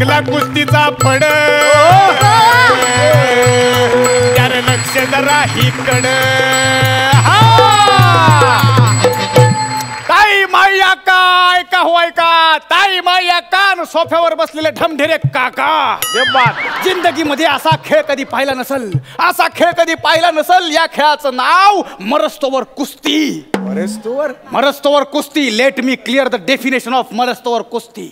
लागला कुस्तीचा फड त्यार लक्ष जरा इकड ताई माया काय का होय का ताई माया कान सोफ्यावर बसलेले ढमढेरे काका जिंदगीमध्ये असा खेळ कधी पाहिला नसल असा खेळ कधी पाहिला नसल या खेळाचं नाव मरस्तोवर कुस्ती मरस्तोवर कुस्ती let me clear the definition of मरस्तोवर कुस्ती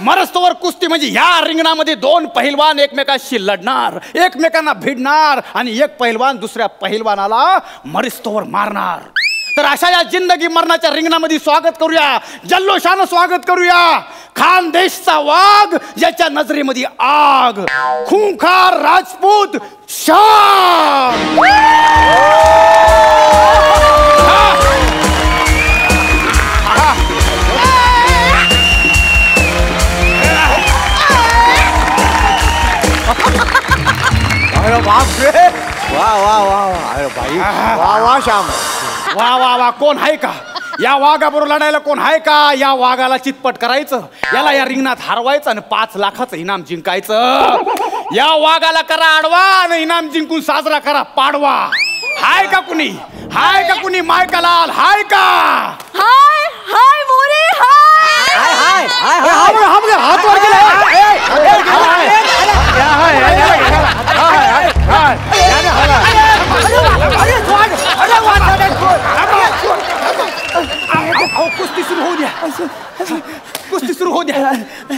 मरस्तोवर कुस्ती म्हणजे या रिंगणामध्ये दोन पहिलवान एकमेकाशी लढणार एकमेकांना भिडणार आणि एक पहिलवान दुसऱ्या पहिलवानाला मरस्तोवर मारणार तर अशा या जिंदगी मरणाच्या रिंगणामध्ये स्वागत करूया जल्लोषानं स्वागत करूया खानदेशचा वाघ याच्या नजरेमध्ये आग खूंखार राजपूत शाम वा वा वा वा भाई वा वा श्याम वा वा वा कोण आहे का या वाघाबरोबर लढायला कोण आहे का या वाघाला चितपट करायचं याला या रिंगणात हरवायचं आणि 5 लाखाचं इनाम जिंकायचं या वाघाला करा आडवा आणि इनाम जिंकून साजरा करा पाडवा हाय का कुणी मायकालाल हाय का हाय हाय मोरे हाय हाय हाय हाय हात वर केला कुस्ती सुरू होऊ द्या कुस्ती सुरू होऊ द्या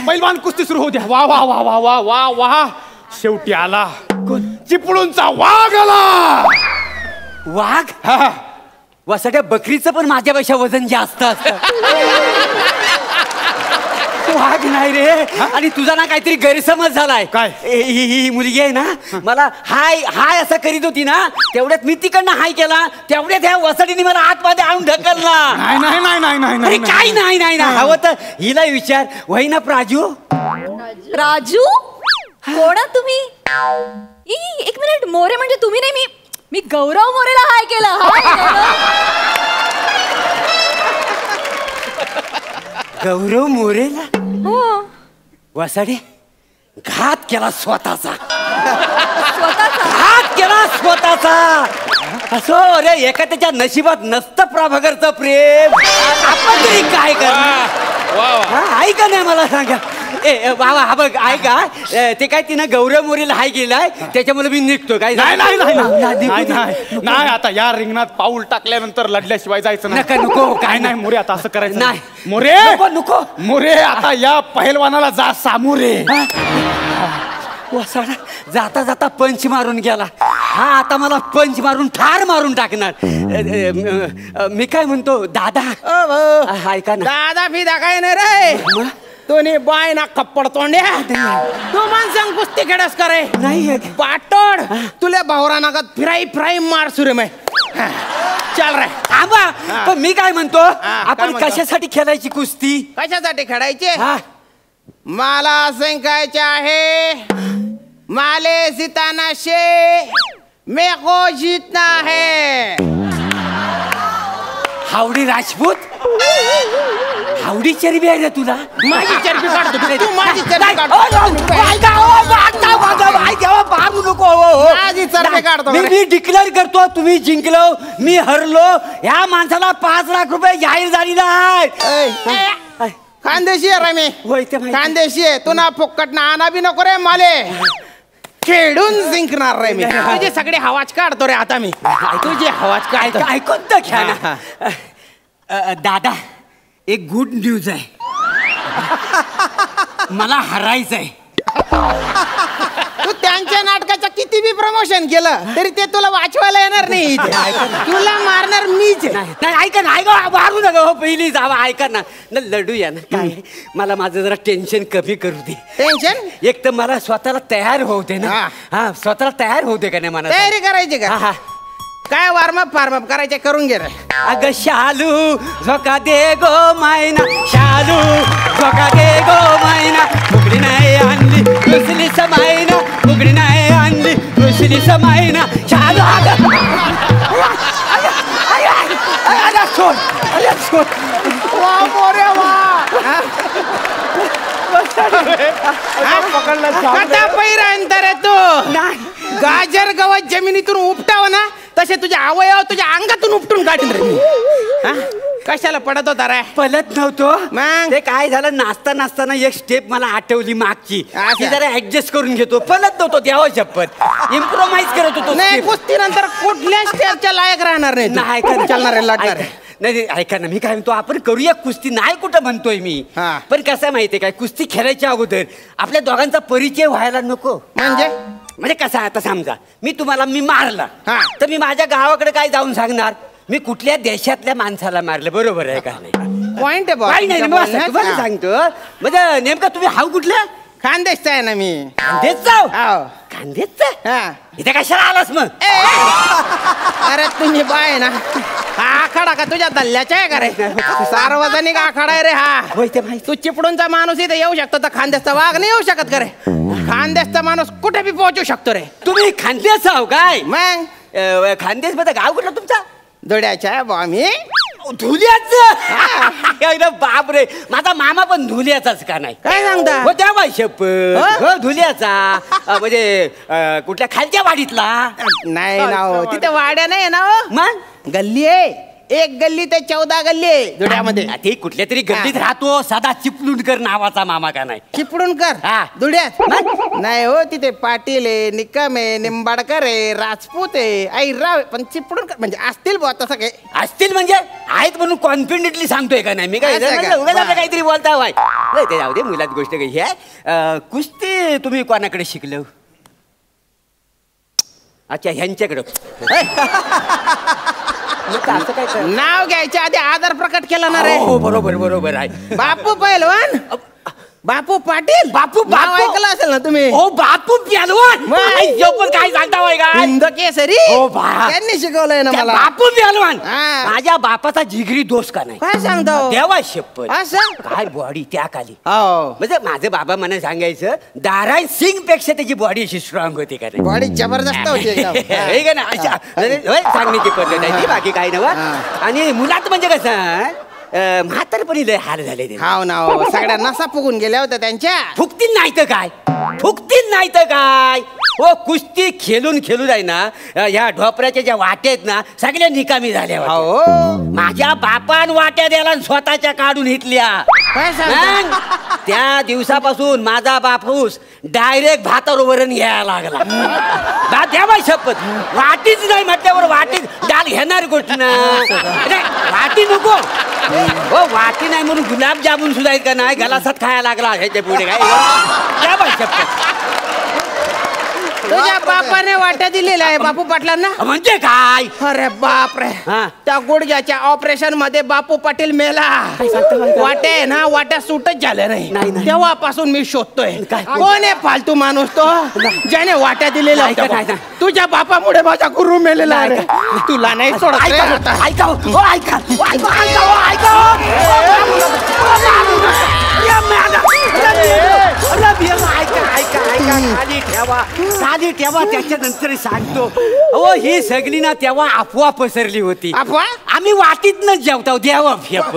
पैलवान कुस्ती सुरू होऊ द्या वा वा वा वा वा वा वा शेवटी आला चिपळूणचा वाघ आला वाघ वसाट्या बकरीचं पण माझ्यापेक्षा वजन जास्त असतं वाघ नाही रे आणि तुझा ना काहीतरी गैरसमज झालाय काय ही मुलगी आहे ना मला हाय हाय असं करीत होती ना तेवढ्यात मी तिकडनं हाय केला तेवढ्यात ह्या वसाडीने मला आतमध्ये आणून ढकलला नाही नाही नाही नाही नाही अरे काय नाही नाही ना हवं तर हिला विचार वही ना प्राजू राजू कोण तुम्ही एक मिनिट मोरे म्हणजे तुम्ही नाही मी गौरव मोरेला हाय केलं गौरव मोरेला हो वसाडे घात केला स्वतःचा घात केला स्वतःचा असो अरे एका त्याच्या नशिबात नसतं प्रभाकरचं प्रेम आपण तरी काय करणार ऐका नाही मला सांगा ए बाबा हा बघ ऐका ते काय तिनं गौरव मोरेला हाय केलाय त्याच्यामुळे मी निघतो काय नाही नाही नाही नाही आता या रिंगणात पाऊल टाकल्यानंतर लढल्याशिवाय जायचं नका नको काय नाही मोरे आता असं करायचं नाही मोरे नको मोरे आता या पहिलवानाला जा सामोरे वसाडा जाता जाता पंच मारून गेला हा आता मला पंच मारून ठार मारून टाकणार मी काय म्हणतो दादा ऐका ना दादा फिदा काय नाही रे तुम्ही बाय ना कप्पड तोंड्या तू माणसांग कुस्ती खेळस करे नाही पाटोड तुले भावरा नागात फिराई मार सुरे मै चल रे आबा पण मी काय म्हणतो आपण कशासाठी खेळायची कुस्ती कशासाठी खेळायचे मला सांगायचे आहे माले जिताना शे मे को जीतना है हावडी राजपूत हावडी चरबी आहे रे तुला माझी चरबी काढतो तू माझी चरबी काढतो मी डिक्लेअर करतो तुम्ही जिंकलो मी हरलो ह्या माणसाला 5 लाख रुपये जाहीर झालेला आहे खानदेशी आहे रे मी होय ते खानदेशी आहे तू ना फुक्कट ना आणा बी नको रे माले खेळून जिंकणार रे मी तुझे सगळे हवाच काढतो रे आता मी तुझे हवाच काढतो ऐकून तर घ्या ना दादा एक गुड न्यूज आहे मला हरायचंय तू त्यांच्या नाटकाचं किती बी प्रमोशन केलं तरी ते तुला वाचवायला येणार नाही तुला मारणार मीच नाही ऐका ना ऐका मारू नका हो पहिली जावा ऐका ना लढूया ना काय मला माझं जरा टेन्शन कमी करू दे टेन्शन एक तर मला स्वतःला तयार होऊ दे ना हा स्वतःला तयार होऊ दे का नाही मला तयारी करायची का हा काय वार्मअप फार्मअप करायचे करून घे रे अग शालू झोका दे गो मैना शालू झोका दे गो मैना फुगडी नाही आणली रुसली समायना फुगडी नाही आणली रुसली समायना शालू सोड वा मोरे वा कथा पैरांतर आहे तू. गाजर गवत जमिनीतून उपटाव ना तसे तुझे अवयव तुझ्या अंगातून उपटून काढीन रे मी. हा? कशाला पडत होता रे? पलत नव्हतो मग? ते काय झालं, नाचताना एक स्टेप मला आठवली मागची, अच्छा. ती जरा ऍडजस्ट करून घेतो. पलत नव्हतो, द्यावं शपथ, इम्प्रोव्हाइज करत होतो. नाही, step. कुस्ती नंतर कुठल्या स्टेपच्या लायक राहणार नाही तू. नाही ऐका ना. चालणार आहे, लढणार आहे. नाही ऐका ना, मी काय म्हणतो, आपण करूया कुस्ती, नाही कुठं म्हणतोय मी. हा. पण कसं आहे माहितीये काय, कुस्ती खेळायच्या अगोदर आपल्या दोघांचा परिचय व्हायला नको. म्हणजे कसं आहे, आता समजा मी मारला, हा. तर मी माझ्या गावाकडे काय जाऊन सांगणार, मी कुठल्या देशातल्या माणसाला मारलं, बरोबर आहे का नाही? पॉइंट आहे काही नाही, तुमच्या मी असं तुम्हाला बोलण्यात. सांगतो, म्हणजे नेमकं तुम्ही हाव कुठल्या खानदेशचा आहे ना मी. खानदेशचा? हाव. खानदेशचा? हा. इथे कशाला आलास मग? अरे तुम्ही बाय ना, हा आखाडा का तुझ्या दल्ल्याचा आहे का रे? सार्वजनिक आखाडा आहे रे हा. होय ते माहिती. तू चिपळूणचा माणूस इथे येऊ शकतो, तर खानदेशचा वाघ नाही येऊ शकत का रे? खानदेशचा माणूस कुठे बी पोहोचू शकतो रे. तुम्ही खानदेश आहो काय? मग खानदेश मध्ये गाव कुठलं तुमचा? धुळ्याच्या आहे बा मी. धुल्याच? बाप रे, माझा मामा पण धुल्याचाच का नाही? काय सांगता? हो द्या बाई शपथ. हो धुल्याचा, म्हणजे कुठल्या खालच्या वाडीतला? नाही ना हो, तिथे वाड्या नाही ना हो. मग गल्ली आहे, एक गल्ली ते 14 गल्ली आहे धुळ्यामध्ये. ते कुठल्या तरी गल्लीत राहतो, सदा चिपळूणकर नावाचा मामा का नाही? चिपळूणकर हा. धुळ्यात नाही हो, तिथे पाटील आहे, निकम आहे, निंबाडकर आहे, राजपूत आहे, ऐराव आहे, पण चिपळूणकर म्हणजे असतील बुवा तसं काही. असतील म्हणजे आहेत म्हणून कॉन्फिडेंटली सांगतोय का नाही मी? काय असं का? म्हणलं, उगाच आपलं काहीतरी बोलता वाय. नाही ते जाऊ दे, मुलात गोष्ट काही आहे. कुस्ती तुम्ही कोणाकडे शिकलो? अच्छा, ह्यांच्याकडं. असं काय कर? नाव घ्यायच्या आधी आदर प्रकट केला ना रे. हो बरोबर आहे. बापू पहिलवान, बापू पाटील. बापू नाव ऐकलं असेल ना तुम्ही? ओ बापू प्यालवान. मग? पण काय सांगता वय काय? हिंद केसरी. हो बा. त्यांनी शिकवलंय ना त्या मला. बापू प्यालवान हा. माझ्या बापाचा जिगरी दोष का नाही? काय सांगता हो? देवा शपथ. असं? काय बॉडी त्या खाली. हो, म्हणजे माझे बाबा मला सांगायचं, दाराई सिंग पेक्षा त्याची बॉडी अशी स्ट्रॉंग होती का नाही? बॉडी जबरदस्त होती एकदम. हे का ना अशा सांगण्याची पद्धत आहे ती, बाकी काही नव्हतं. आणि मुलात म्हणजे कसं, म्हातारपणी लय हाल झाले ते. हाव ना हो, सगळ्या नसा फुगून गेल्या होत्या त्यांच्या. फुकतील नाही तर काय हो, कुस्ती खेळून आहे ना, ह्या ढोपऱ्याच्या ज्या वाट्या आहेत ना, सगळ्या निकामी झाल्या होत्या. हो, माझ्या बापान वाट्या द्यायला आणि स्वतःच्या काढून घेतल्या. काय सांगता? मग त्या दिवसापासून माझा बापूस डायरेक्ट भातावर वरण घ्यायला लागला. द्या बाई शपथ, वाटीच नाही म्हटल्यावर वाटीच डाल घेणार गोष्ट ना. वाटी नको हो, वाटी नाही म्हणून गुलाबजामुन सुद्धा का नाही गलासात खायला लागला ह्याच्या पुढे. काय द्या बाई शपथ. तुझ्या बापाने वाट्या दिलेल्या आहे बापू पाटलांना. म्हणजे काय? अरे बाप रे, हा. त्या गुडघ्याच्या ऑपरेशन मध्ये बापू पाटील मेला. वाट्या आहे ना, वाट्या सुटच झाल्या नाही. नाही. तेव्हापासून मी शोधतोय काय? कोण आहे फालतू माणूस तो ज्याने वाट्या दिलेल्या नाही, होत्या. नाही. तुझ्या बापामुळे माझा गुरु मेलेला आहे. तुला नाही सोडत रे आता. खाली ठेवा त्याच्यानंतर सांगतो. हो ही सगळी ना तेव्हा अफवा पसरली होती. अफवा? आम्ही वाटीतनच जेवताव. द्यावं फेप.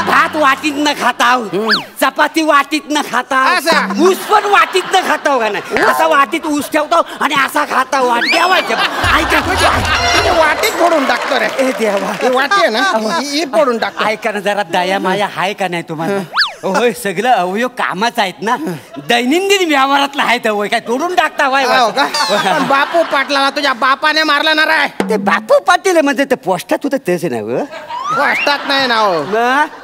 भात वाटीतनं खाताव, चपाती वाटीतनं खाताव, असं? ऊस पण वाटीतनं खाताव का नाही? असा वाटीत ऊस ठेवताव आणि असा खाताव वाटी. द्यावायचं तुझ्या वाटीत फोडून टाकतो रे. ए देवा. ही वाटी आहे ना, ही फोडून टाकतो. ऐका ना जरा, दया माया हाय का नाही तुम्हाला? होय, सगळं अवयव कामाच आहेत ना, दैनंदिन व्यवहारातलं आहेत. होय काय तोडून टाकता वाय? हो का? पण बापू पाटलाला तुझ्या बापाने मारला ना रे. ते बापू पाटील म्हणजे ते पोस्टात होतं तेच नाही? कष्टात नाही ना हो,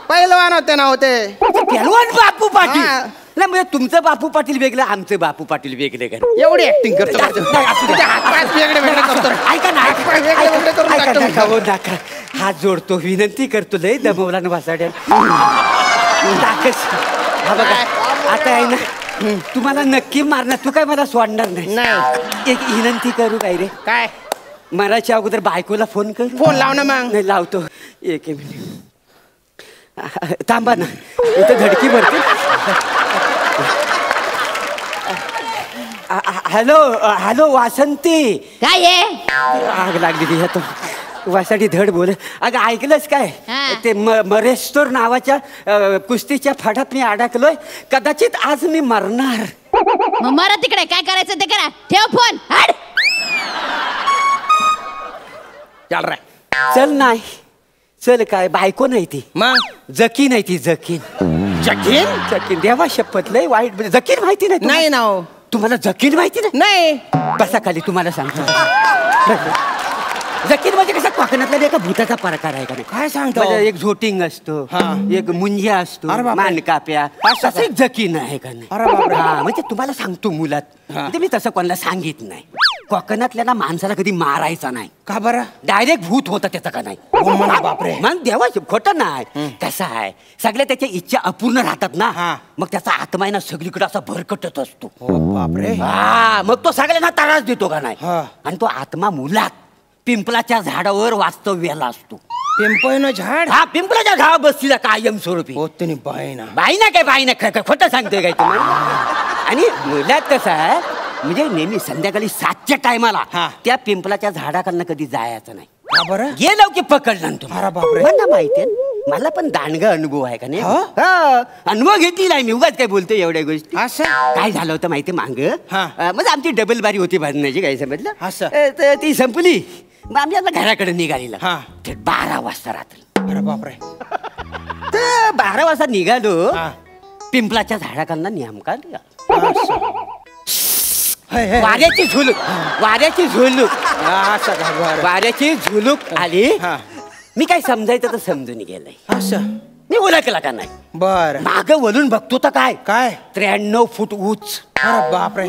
पहिलवान होते ना होते. पहलवान बापू पाटील. हा. नाही म्हणजे तुमचं बापू पाटील वेगळं, आमचं बापू पाटील वेगळे का? एवढी ऍक्टिंग करतो. नाही, असू दे. तुझे हातपाय वेगळे वेगळे करतो रे. ऐका ना, हातपाय वेगळे वेगळे करून ऐका टाकतो. नका, हो नका. हात जोडतो, विनंती करतो. लय दमवला ना वासाड्या. हा बघा, आता आहे ना, तुम्हाला नक्की मारणार. तू काय मला सोडणार नाही. नाही. एक विनंती करू काय रे? काय? मराठी अगोदर बायकोला फोन कर. फोन लाव ना मग. नाही लावतो. एक मिनिट थांबा ना, इथं धडकी भरते. हॅलो वासंती. काय आहे? आग लागली ती. वासाठी धड बोल. अगं ऐकलंच काय हा. ते मरेस्तोर नावाच्या कुस्तीच्या फाटात मी अडकलोय. कदाचित आज मी मरणार. मग मारा तिकडे, काय करायचं ते करा. ठेव फोन. हट. चल रे. चल नाही चल काय बायको नाही ती मग जकीन आहे ती जकीन. जकीन जकीन देवा शपथ लय वाईट म्हणजे जकीन माहिती नाही नाही ना हो. तुम्हाला जकीन माहिती नाही. नाही बसा खाली तुम्हाला सांगतो. जकीन म्हणजे कसं कोकणातला एका भूताचा प्रकार आहे का नाही. काय सांगतो? म्हणजे एक झोटिंग असतो हा. एक मुंज्या असतो अरे बापरे. मानकाप्या असं तसं एक जकीन आहे का नाही. अरे बापरे. हा, म्हणजे तुम्हाला सांगतो मुलात हा. म्हणजे मी तसं कोणाला सांगित नाही. कोकणातल्या ना माणसाला कधी मारायचा नाही. का बरं? डायरेक्ट भूत होता त्याचा का नाही. हो म्हणा, बापरे. मग देवा खोटं नाही. कसं आहे सगळ्या त्याच्या इच्छा अपूर्ण राहतात ना. हा. मग त्याचा आत्मा आहे ना सगळीकडे असा भरकटत असतो. हो बापरे. हा मग तो सगळ्यांना त्रास देतो का नाही. हा. आणि तो आत्मा मुलात पिंपलाच्या झाडावर वास्तव्याला असतो. पिंपळनं झाड. हा पिंपलाच्या झाड बसलेला कायम स्वरूपी. हो तुम्ही बाई ना. बाई ना काय बाई ना खोटं सांगतोय काय तुम्ही. आणि मुलात कसं आहे म्हणजे नेहमी संध्याकाळी 7च्या टायमाला हा. त्या पिंपलाच्या झाडाखालनं कधी जायचं नाही. का बरं? गेलो की पकडलं तुम्ही. अरे बापरे. मला माहितीये मला पण दांडगा अनुभव आहे का नाही. हो? हा, अनुभव घेतलेला आहे मी उगाच काय बोलतोय एवढ्या गोष्टी. असं काय झालं होतं माहिती मांग हा. म्हणजे आमची डबल बारी होती भरण्याची काय समजलं. असं. तर ती संपली मग आम्ही आता घराकडे निघालेला. हा. ते 12 वाजता रात्री. अरे बापरे. तर 12 वाजता निघालो हा. पिंपलाच्या झाडाखालनं नेमका वाऱ्याची झुलूक असं का बरं. वाऱ्याची झुलूक आली. हा. मी काय समजायचं तर समजून गेलंय. असं मी ओळखला का नाही. बर. माग वळून बघतो तर काय काय? 93 फूट उंच. अरे बापरे.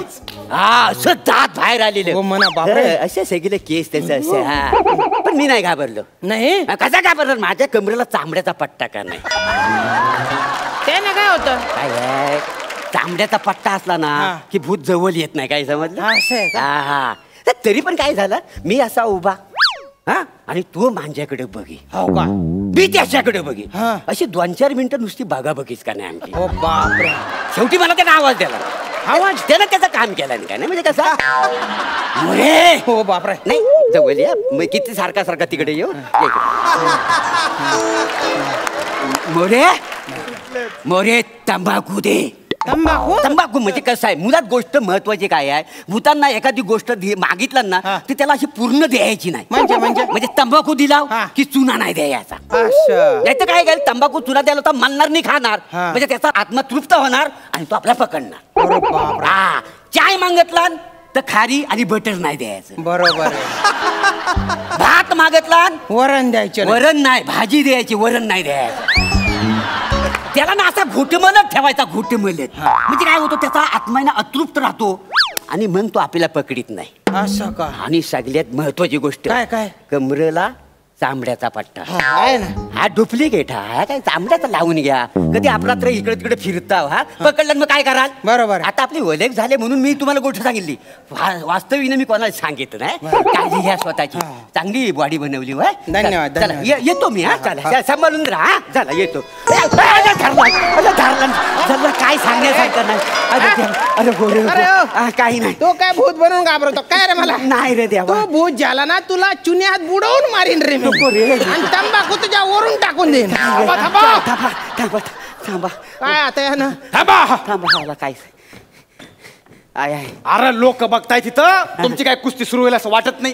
हा असं दात बाहेर आलेले. हो म्हणा, बापरे. असे सगळे केस त्याचे असे. हा पण मी नाही घाबरलो. नाही कसा घाबरलो माझ्या कमरेला चांबड्याचा पट्टा का नाही. त्याने काय होतं? काय आहे, चांबड्याचा पट्टा असला ना हा. की भूत जवळ येत नाही. काय समजलं. असं आहे का? हा तर तरी पण काय झालं मी असा उभा हा आणि तू माझ्याकडे बघी हो का? मी त्याच्याकडे बघी. हा. अशी 2-4 मिनिटं नुसती बघा बघीच का नाही आमची. हो बापरे. शेवटी मला त्यानं आवाज दिला. आवाज? त्यानं त्याचं काम केलं नाही काय नाही म्हणजे कसा मोरे. हो बापरे. नाही जवळ या मग किती सारखा सारखा तिकडे येऊ. मोरे मोरे तंबाखू दे. तंबाखू? तंबाखू म्हणजे कसं आहे मुलात गोष्ट महत्वाची काय आहे भूतांना एखादी गोष्ट मागितलं ना हा. ती त्याला अशी पूर्ण द्यायची नाही. म्हणजे तंबाखू दिला हा. की चुना नाही द्यायचा. असं. नाही तर काय काय तंबाखू चुना द्यायला तर मानणार नाही खाणार. हा. म्हणजे त्याचा आत्मा तृप्त होणार आणि तो आपला पकडणार. अरे बापरे. हा चाय मागतला तर खारी आणि बटर नाही द्यायचं. बरोबर आहे. भात मागतला वरण द्यायचे नाही. वरण नाही भाजी द्यायची वरण नाही द्यायचं. त्याला ना असा घोटमलत ठेवायचा घोटमलत. म्हणजे काय होतं त्याचा आत्मा अतृप्त राहतो आणि मग तो आपल्याला पकडीत नाही. असं का? आणि सगळ्यात महत्वाची गोष्ट काय काय? कमरेला चांबड्याचा पट्टा. आहे ना. हा डुप्लिकेट हा काय चांबड्याचा लावून घ्या. कधी आपला तर इकडे तिकडे फिरता हा पकडलं मग काय कराल. बरोबर. आता आपली ओळख झाले म्हणून मी तुम्हाला गोष्ट सांगितली. वास्तविक मी कोणाला सांगितलं नाही. काळजी घ्या स्वतःची. चांगली बॉडी बनवली होय. धन्यवाद, चला धन्यवाद. येतो मी. हा चला सांभाळून राहा. चला येतो. धरला काय सांगण्यासारखं नाही. अरे गोरे अरे हो. काही नाही. तो काय भूत बनवून घाबरतो काय रे मला? नाही रे देवा. तो भूत झाला ना तुला चुन्यात बुडवून मारीन रे मी. नको रे. आणि तंबाखू तुझ्या वरून टाकून देईन. थांबा, थांबा. थांबा थांबा थांबा काय आता यानं? थांबा. थांबा काय आय आहे अरे लोक बघताय तिथं तुमची काय कुस्ती सुरू होईल असं वाटत नाही.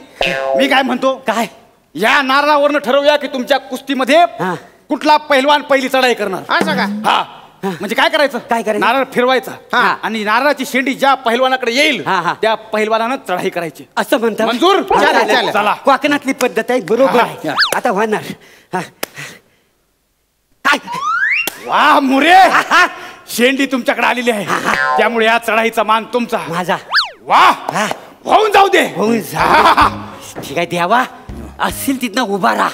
मी काय म्हणतो काय या नारळावरनं ठरवूया की तुमच्या कुस्तीमध्ये हा. कुठला पैलवान पहिली चढाई करणार. असं का? हा म्हणजे काय करायचं काय करायचं? नारळ फिरवायचा हा. आणि नारळाची शेंडी ज्या पहिलवानाकडे येईल हा, हा. त्या पहिलवानानं चढाई करायची. असं म्हणता मंजूर? हा, चालेल, चालेल. चला. कोकणातली पद्धत आहे बरोबर हा, आहे. हा. आता होणार हा. काय वा मुरे शेंडी तुमच्याकडे आलेली आहे त्यामुळे या चढाईचा मान तुमचा. माझा वा हा. होऊन जाऊ दे. होऊन जा. ठीक आहे देवा असतील तिथनं उभा राहा.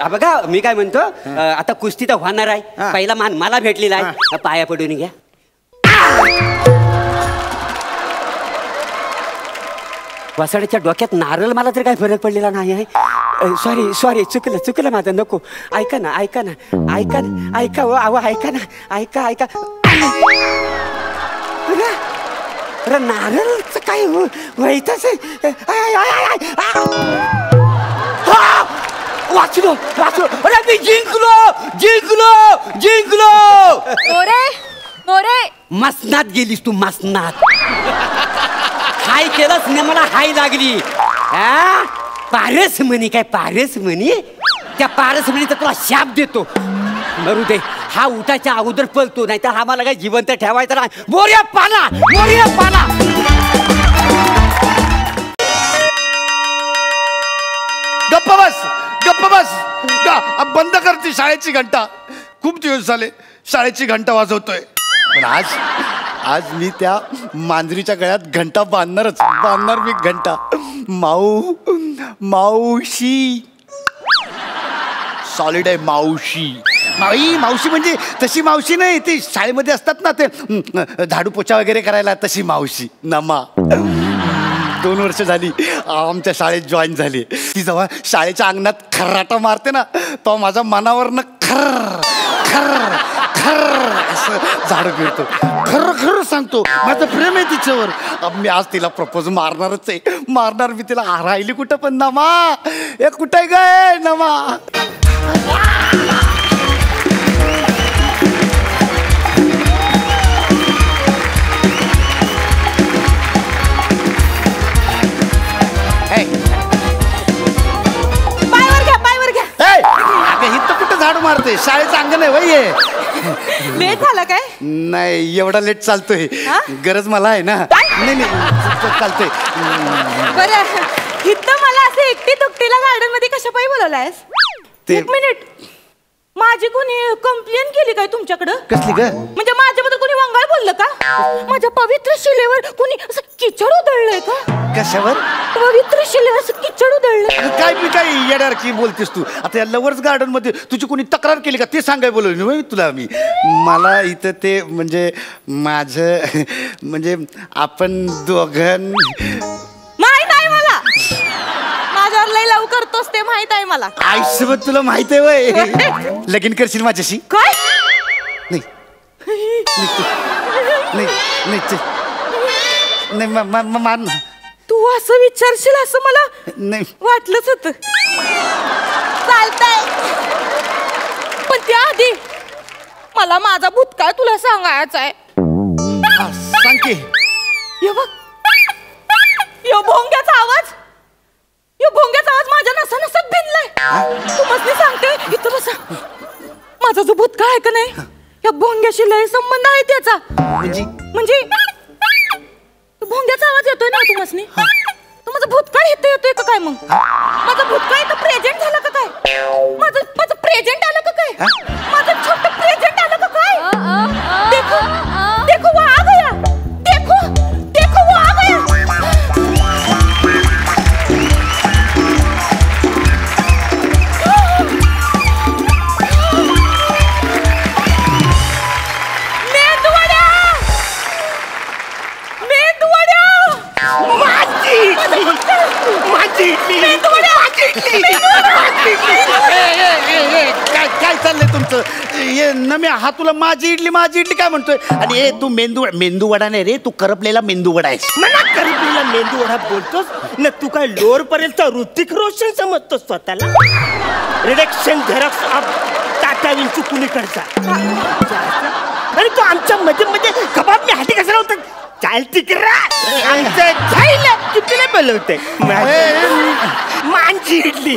बघा मी काय म्हणतो आता कुस्ती तर होणार आहे. हा. पहिला मान मला भेटलेला आहे. पाया पडून घ्या. वसाड्याच्या डोक्यात नारळ मला तर काही फरक पडलेला नाही आहे. सॉरी चुकलं माझं नको. ऐका ना ऐका हो अहो ऐका ना ऐका अरे नारळच काय व्हायचंच आहे. वाचलो वाचलो. अरे मी जिंकलो जिंकलो जिंकलो. मोरे मोरे मसनात गेलीस तू मसनात. हाय केलंच नाही मला हाय लागली. पारस म्हणी काय पारस म्हणी. त्या पारस म्हणीचा तुला शाप देतो. मरू दे. हा उठाच्या अगोदर पळतो नाही तर हा मला काय जिवंत ठेवायचा नाही. मोर्या पाला मोर्या पाला. गप्प बस गप्प बस. बंद करते शाळेची घंटा. खूप दिवस झाले शाळेची घंटा वाजवतोय. पण आज मी त्या मांजरीच्या गळ्यात घंटा बांधणार मी घंटा. मावशी सॉलिड आहे मावशी. मावशी म्हणजे तशी मावशी नाही. ती शाळेमध्ये असतात ना ते झाडू पोछा वगैरे करायला तशी मावशी. नमा 2 वर्ष झाली आमच्या शाळेत जॉईन झाली. ती जेव्हा शाळेच्या अंगणात खर्राटा मारते ना तो माझ्या मनावरनं खर्र खर्र खर्र असं झाडू फिरतो. खरं सांगतो माझं प्रेम आहे तिच्यावर. मी आज तिला प्रपोज मारणारच आहे. मारणार मी तिला. राहिली कुठं पण नमा. हे कुठे गे नमा. झाडू मारते. शाळेचं अंगण आहे वय. लेट झालं काय? नाही एवढा लेट चालतोय. गरज मला आहे ना. नाही चालतोय. बरं इथं मला असं एकटी दुकटीला गार्डन मध्ये कशा पायी बोलवलायस? एक मिनिट. माझी कोणी कंप्लेंट केली काय तुमच्याकडं? कसली ग? म्हणजे माझ्याबद्दल कोणी वंगाळ बोललं का? माझ्या पवित्र शिलेवर कोणी असं किचड उधळलंय का? कशावर? पवित्र शिलेवर असं किचड उधळलंय. काय मी काय येणार की बोलतेस तू आता. या लवर्स गार्डन मध्ये तुझी कोणी तक्रार केली का ते सांगाय बोलवली तुला मी. मला इथं ते म्हणजे माझं म्हणजे आपण दोघं माहित आहे मला. माझ्यावर लय लव करतोस ते माहित आहे मला. आईसोबत तुला माहित आहे वय. लगीन करशील माझ्याशी? काय नाही मान. तू असं विचारशील असं मला नाही वाटलंच होत. चालतंय पण त्याआधी मला माझा भूतकाळ तुला सांगायचा आहे. सांग की. ये बघ यो भोंग्याचा आवाज. यो भोंग्याचा आवाज माझ्या नसा नसात भिनलाय. तू मस्त सांगते इथं बसा. माझा जो भूतकाळ आहे का नाही या भोंग्याशी लय संबंध आहे त्याचा. म्हणजे भोंग्याचा आवाज येतोय ना तुम्हासनी. तर माझा भूतकाळ येतोय का काय? मग माझा भूतकाळ इथं प्रेझेंट झाला का काय? माझं प्रेझेंट आलं का काय? माझं छोटं प्रेझेंट आलं का काय? देखो देखो वो आ गया. देखो देखो वो आ गया. काय चाललंय तुमचं? हे नम्या हा तुला माझी इडली काय म्हणतोय? आणि हे तू मेंदू वडा नाही रे. तू करपलेला मेंदू वडा आहेस. मला करपलेला मेंदू वडा बोलतोस ना तू? काय लोअर पर्यंत ऋतिक रोशन समजतोस स्वतःला? रिडक्शन झेरॉक्स ऑफ टाटा विंचू कुणीकडचा. आणि तू आमच्या मध्ये कबाब मी हाती कसा होता? चाल तिकरा आमचं खायला कितीला बोलवते. मांजी इडली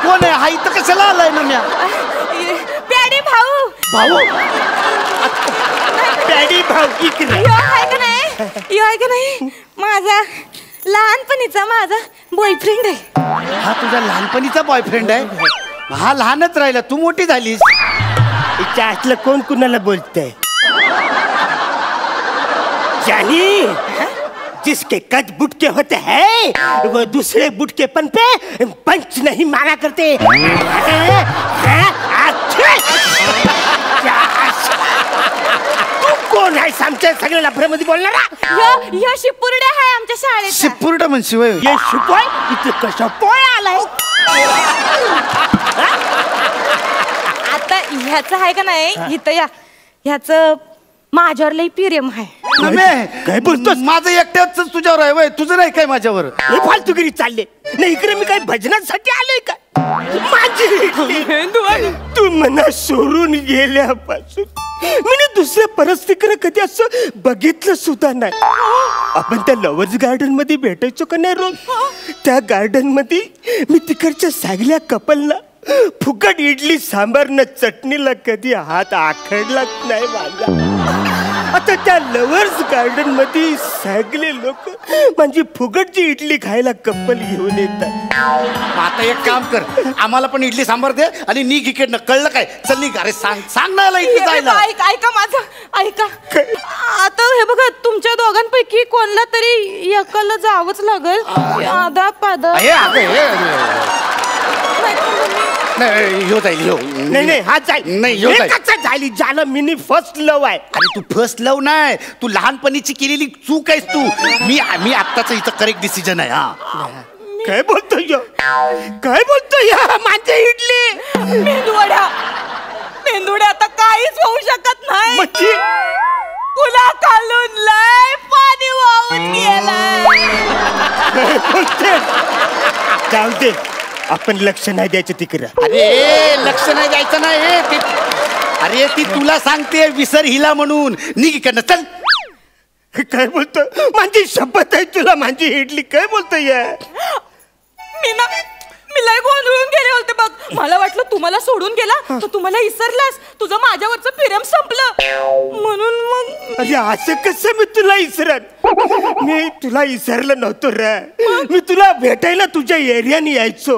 कोण आहे हा इथं कशाला आलाय नम्या? प्याडी भाऊ. प्याडी भाऊ इकडे. यो आहे का नाही माझा लहानपणीचा माझा बॉयफ्रेंड आहे. हा तुझा लहानपणीचा बॉयफ्रेंड आहे? हा लहानच राहिला. तू मोठी झालीस. इच्छा असलं कोण कुणाला बोलतंय? जानी जिसके कद बुटके होते हैं वो दूसरे बुटकेपन पे पंच नहीं मारा करते. तू कोण आहे आमच्या सगळ्या लफड्यामध्ये बोलणारा? यो शिपुर्डा आहे आमच्या शाळेत. शिपुर्डा म्हणशी वय? ये शिपोय इथे कशा पोय आलाय? आता ह्याचं आहे का नाही इथं या ह्याचं माझ्यावर लई प्रेम आहे. काय बोलतोस? माझं एकट्याच तुझ्यावर आहे वय, तुझं नाही काय माझ्यावर? हे फालतूगिरी चालले नाही. इकडे मी काय भजनासाठी आलोय का? माझी इडली तू मना सोडून गेल्यापासून मी दुसऱ्या परिस्थितीकडे कधी असं बघितलं सुद्धा नाही. आपण त्या लवर्स गार्डन मध्ये भेटायचो का नाही रोज? त्या गार्डन मध्ये मी तिकडच्या सगळ्या कपलला फुकट इडली सांबार न चटणीला कधी हात आखडलाच नाही माझा. आता त्या लवर्स गार्डन मध्ये सगळे लोक म्हणजे फुकटची इडली खायला कपल घेऊन येतात. आता एक काम कर, आम्हाला पण इडली सांबार दे आणि निघ इकडनं, कळलं काय? चल निघ. अरे सांग ना याला इकडे जायला. ऐका माझं ऐका. आता हे बघा, तुमच्या दोघांपैकी कोणला तरी एकाला जावंच लागेल. आधा पादा ह्यो जाईल. नाही हा जाईल. नाही, ह्यो जाईल. झाली ज्याला मिनी फर्स्ट लव आहे. अरे तू फर्स्ट लव नाही, तू लहानपणीची केलेली चूक आहेस तू. मी आत्ताच इथं करेक्ट डिसिजन आहे. हा काय बोलतोय? काय बोलतोय? माझी इडली मेंदुड्या आता काहीच होऊ शकत नाही. मच्छी तुला खालून लय पाणी वाहून गेलंय. जाऊ दे, आपण लक्ष नाही द्यायचं तिकडं. अरे लक्ष नाही द्यायचं नाही. अरे ती तुला सांगते विसर हिला म्हणून. निघ इकडनं, चल. काय बोलतोय? माझी शपथ आहे तुला, माझी इडली. काय बोलतोय? मी लय गोंधळून गेले होते बघ. मला वाटलं तुम्हाला सोडून गेला तर तुम्हाला विसरलास. तुझं माझ्यावरचं प्रेम संपलं म्हणून मग. अरे असं कसं मी तुला इसरत? मी तुला इसरलं नव्हतं रे. मी तुला भेटायला तुझ्या एरियाने यायचो,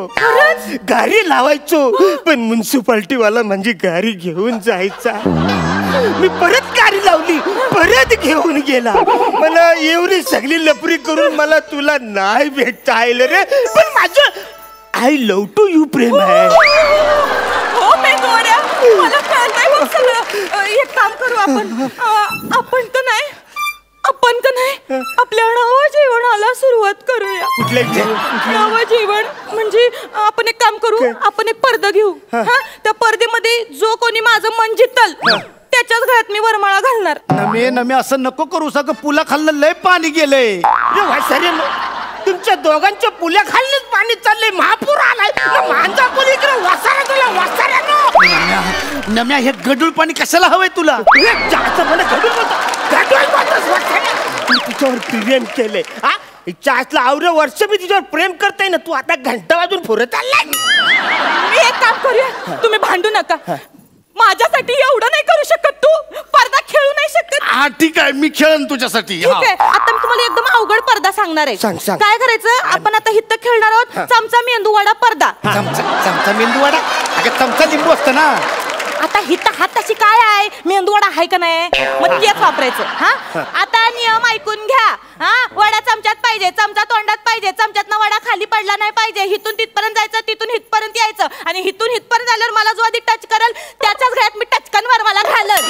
गाडी लावायचो. पण म्युन्सिपाल्टी वाला म्हणजे गाडी घेऊन जायचा. मी परत गाडी लावली, परत घेऊन गेला. मला एवढी सगळी लपरी करून मला तुला नाही भेटता आलं रे. पण माझं आय लव्ह टू यू प्रेम आहे. हो मेंदुवड्या, मला कळतंय बघ सगळं. एक काम करू आपण तर नाही आपल्या नवं जीवनाला सुरुवात करूया. नवं जीवन म्हणजे आपण एक काम करू, आपण एक पडदा घेऊ. त्या पडद्यामध्ये जो कोणी माझं मन जितल त्याच्याच घरात मी वरमाळा घालणार. नमे असं नको करू. सगळं पुला खाल्लं लय पाणी गेलंय. तुमच्या दोघांच्या पुल्या खाल्लेच पाणी चाललंय. महापूर आलाय. माझा कोणी इकडे वसारा तुला वसाऱ्या. नम्या हे गडूळ पाणी कशाला हवंय तुला? तुझ्यावर प्रेम केलंय. चासला आवडं वर्ष मी तुझ्यावर प्रेम करताय ना. तू आता घंटा वाजून फुरत आलाय. मी एक काम करूया, तुम्ही भांडू नका. माझ्यासाठी एवढं नाही करू शकत तू. पडदा खेळू नाही शकत. हा ठीक आहे, मी खेळन तुझ्यासाठी. ठीक आहे, आता मी तुम्हाला एकदम अवघड पडदा सांगणार आहे. सांग. काय करायचं, आपण आता हित खेळणार आहोत. चमचा मेंदूवडा पडदा. चमचा मेंदूवडा? अगं चमचा लिंबू असतं ना. आता हित हात तशी काय आहे, मेंदूवडा आहे का नाही, मग तेच वापरायचं. हा आता नियम ऐकून घ्या. वडा चमच्यात पाहिजे, चमचा तोंडात पाहिजे. चमच्यातनं वडा खाली पडला नाही पाहिजे. हिथून तिथपर्यंत जायचं, तिथून हितपर्यंत यायचं. आणि हिथून हितपर्यंत आल्यावर मला जो अधिक टच करेल त्याच्याच घरात मी टचकनवर मला घालन.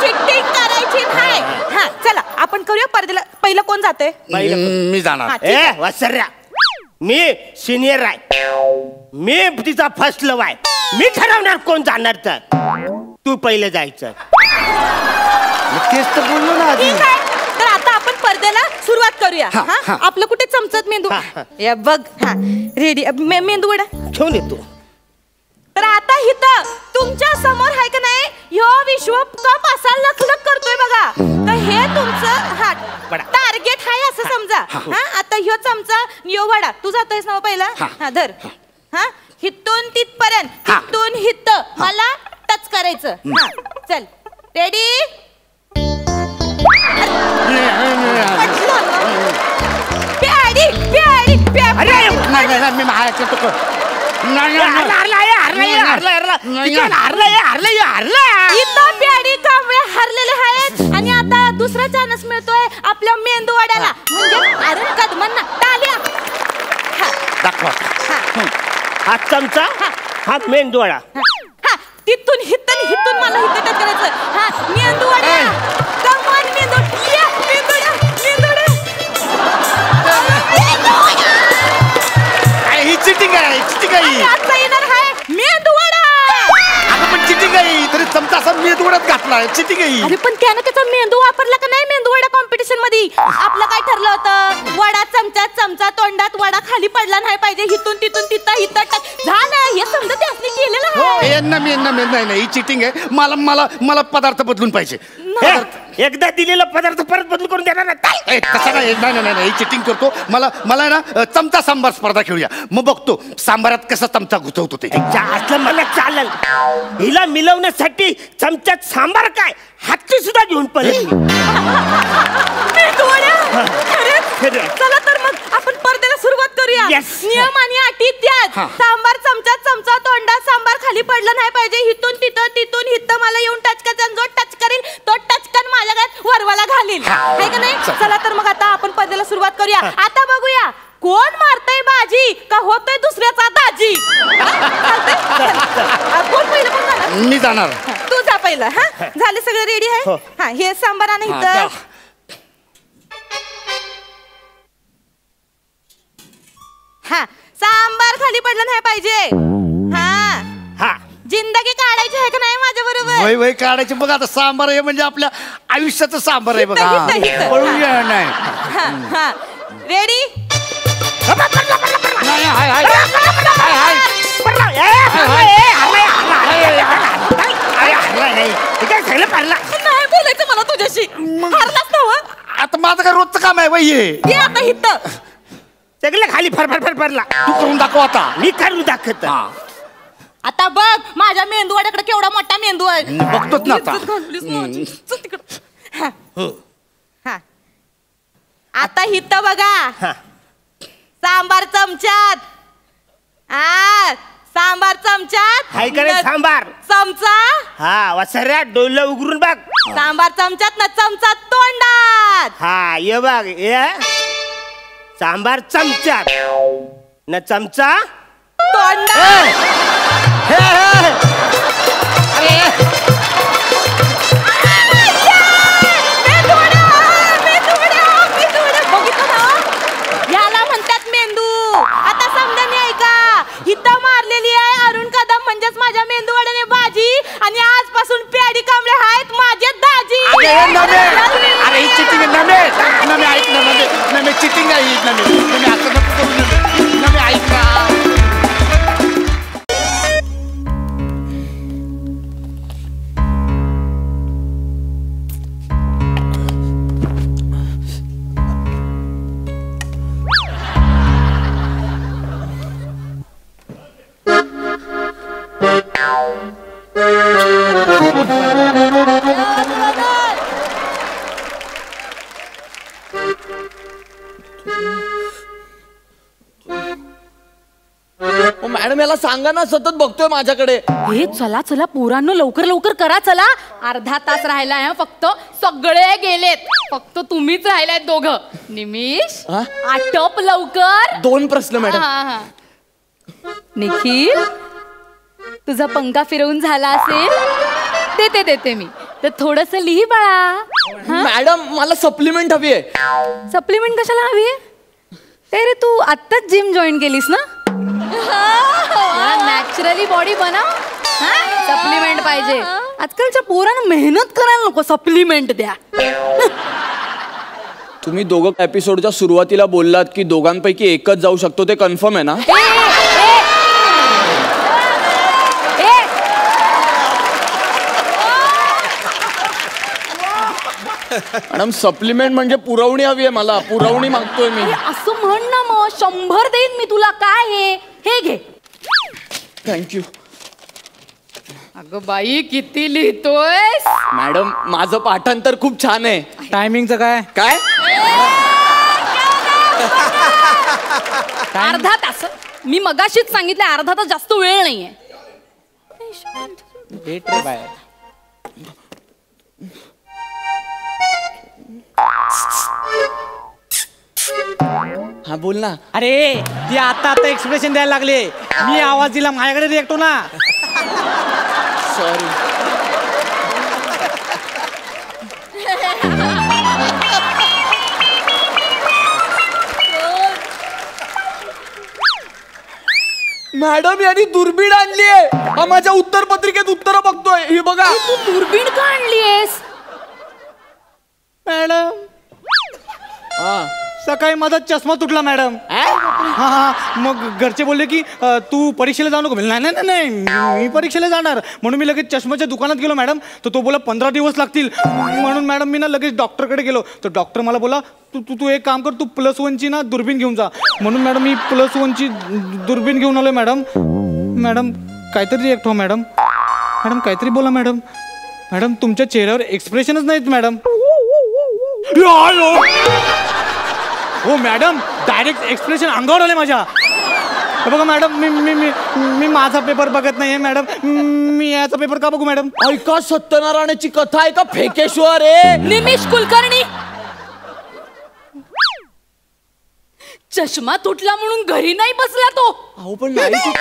चिट्टिंग करायची नाही. हा चला आपण करूया. पडद्याला पहिलं कोण जाते? मी जाणार. वसर्या, मी सिनियर आहे. मी तिचा फर्स्ट लव आहे. मी ठरवणार कोण जाणार. तर तू पहिले जायचं. तेच तर बोललो ना आधी. ठीक आहे, तर आता आपण पडद्याला सुरुवात करूया. आपलं कुठे चमचत मेंदू हे बघ. रेडी मेंदूवडा घेऊन येतो. तर आता हिथं तुमच्या समोर आहे का नाही, ह्यो विश्व कप असा लखलख करतोय बघा. तर हे तुमचं टार्गेट आहे असं समजा. आता ह्यो चमचा ह्यो वडा. तू जातोयस ना पहिला. धर. हिथून तिथपर्यंत, हिथून हित मला टच करायचं. चल रेडी. प्याडी प्याडी प्याडी. मी महाराष्ट्र तो हरलेले आहेत. आणि आता दुसरा चान्स मिळतोय आपल्या मेंदूवड्याला, म्हणजे अरुण कदमांना. टाळ्या. हा चमचा, हा मेंदूवडा. तिथून हिथून हिथून मला हिथं टच करायचं. मेंदूवडा. कमान मेंदूवडा. मेंदूवडा. ही चिटिंग आहे. चिटिंग आहे. आता येणार आहे मेंदूवडा. आता पण चिटिंग आहे. तरी चमचा असा मेंदूवड्यात घातला. आहे चिटिंग आहे अरे पण त्यानं त्याचा मेंदू वापरला का नाही मेंदू वडा कॉम्पिटिशन मध्ये? आपलं काय ठरलं होतं? वडा चमच्यात चमचा तोंडात वडा खाली पडला नाही पाहिजे, हिथून तिथून तिथं हिथं झालं हे समजा त्यासनी केलेलं आहे. नाही ही चिटिंग आहे. मला मला मला पदार्थ बदलून पाहिजे. एकदा दिलेला पदार्थ परत बदल करून देणार नाही. तसं नाही चिटिंग करतो. मला ना चमचा सांबार स्पर्धा खेळूया. मग बघतो सांबारात कसा चमचा घुसवतो ते. असलं मला चालेल. हिला मिळवण्यासाठी चमच्यात सांबार काय हाती सुद्धा घेऊन पडेल. चला तर मग आपण स्पर्धेला सुरुवात करूया. नियम आणि अटी त्यात. सांबार चमच्यात चमचा तोंडात सांबार खाली पडलं नाही पाहिजे, हिथून तिथं तिथून हिथं मला येऊन टच करायचा, जो टच करेल तो टचकन माझ्या गळ्यात वरवाला घालील, आहे का नाही? चला तर मग आता आपण स्पर्धेला सुरुवात करूया. आता बघूया कोण मारतय बाजी का होतोय दुसऱ्याचा दाजी. कोण पहिलं कोण जाणार? मी जाणार. तू जा पहिला. हा झाले सगळे रेडी आहे? हा हे सांबार आणि इथं हा सांबार खाली पडलं नाही पाहिजे. हा जिंदगी काढायची आहे का नाही माझ्या बरोबर? वय काढायची. बघा आता सांबार आहे म्हणजे आपल्या आयुष्याचं सांबार आहे बघा. पळूया नाही. रेडी? नाही बोलायचं मला तुझ्याशी. हरलाच नव्हं. आता माझं काय रोजचं काम आहे वय. ये आता इथं सगळं खाली फरफर फरला. तू करून दाखव आता. मी करून दाखवत. आता बघ माझ्या मेंदूवाड्याकडे केवढा मोठा मेंदू आहे. बघतोच ना आता. आता हित बघा. सांबार चमच्यात. सांबार चमच्यात. हाय करे सांबार चमचा. हा वसऱ्या डोलं उघडून बघ. सांबार चमच्यात ना चमचा तोंडात. हा ये बघ ये सांबार चमच्यात न चमचा तोंडात. याला म्हणतात मेंदू. आता समजा मी ऐका इथं मारलेली आहे अरुण कदम म्हणजेच माझ्या मेंदूवड्याने बाजी आणि आजपासून प्याडी कांबळे आहेत माझे दाजी. अरे ही चिटिंग आहे. नमे ऐक ना. नमे चिटिंग आहे. नमे असं नको करू. नमे ऐक ना. मॅडम याला सांगा ना, सतत बघतोय माझ्याकडे. हे चला चला पोरांनो लवकर लवकर करा. चला अर्धा तास राहिलाय हा फक्त. सगळे गेलेत फक्त तुम्हीच राहिलाय दोघं. निमिष आटप लवकर. 2 प्रश्न मॅडम. निखिल तुझा पंखा फिरवून झाला असेल देते मी तर थोडस लिही बाळा. मॅडम मला सप्लिमेंट हवी आहे. सप्लिमेंट कशाला हवी आहे? ते रे तू आत्ताच जिम जॉईन केलीस ना? नॅचरली बॉडी बनव. सप्लिमेंट पाहिजे. आजकालच्या पोरांना मेहनत करायला नको सप्लिमेंट द्या. तुम्ही दोघं एपिसोडच्या सुरुवातीला बोललात की दोघांपैकी एकच जाऊ शकतो, ते कन्फर्म आहे ना? मॅडम सप्लिमेंट म्हणजे पुरवणी हवी आहे मला. पुरवणी मागतोय मी. असं म्हण ना मग. 100 देईन मी तुला. काय हे घे. थँक्यू. अगं बाई किती लिहितोय. मॅडम माझं पाठांतर खूप छान आहे. टायमिंगचं काय? काय? अर्धा तास. मी मगाशीच सांगितलं अर्धा तास जास्त वेळ नाहीये. हा बोल ना. अरे ती आता एक्सप्रेशन द्यायला लागले. मी आवाज दिला माझ्याकडे रिएक्ट हो ना. सॉरी. मॅडम यांनी दुर्बीण आणली आहे. हा माझ्या उत्तर पत्रिकेत उत्तर बघतोय. ही बघा. तू दुर्बीण का आणलीयस? मॅडम हा. सकाळी माझा चष्मा तुटला मॅडम. हा मग घरचे बोलले की तू परीक्षेला जाऊ नको. नाही नाही नाही मी परीक्षेला जाणार म्हणून मी लगेच चष्म्याच्या दुकानात गेलो मॅडम. तर तो बोला 15 दिवस लागतील. म्हणून मॅडम मी ना लगेच डॉक्टरकडे गेलो. तर डॉक्टर मला बोला तू तू तू एक काम कर, तू +1ची ना दुर्बीण घेऊन जा. म्हणून मॅडम मी +1ची दुर्बीण घेऊन आलोय मॅडम. मॅडम काहीतरी रिॲक्ट हो मॅडम. मॅडम काहीतरी बोला मॅडम. मॅडम तुमच्या चेहऱ्यावर एक्सप्रेशनच नाहीत मॅडम. हो मॅडम डायरेक्ट एक्सप्रेशन अंगावर आले माझ्या. बघा मॅडम मी मी मी मी माझा पेपर बघत नाहीये मॅडम. मी याचा पेपर का बघू मॅडम? ऐका सत्यनारायणाची कथा आहे का फेकेश्वर आहे. निमिष कुलकर्णी, चष्मा तुटला म्हणून घरी नाही बसला तो. अहो पण नाही.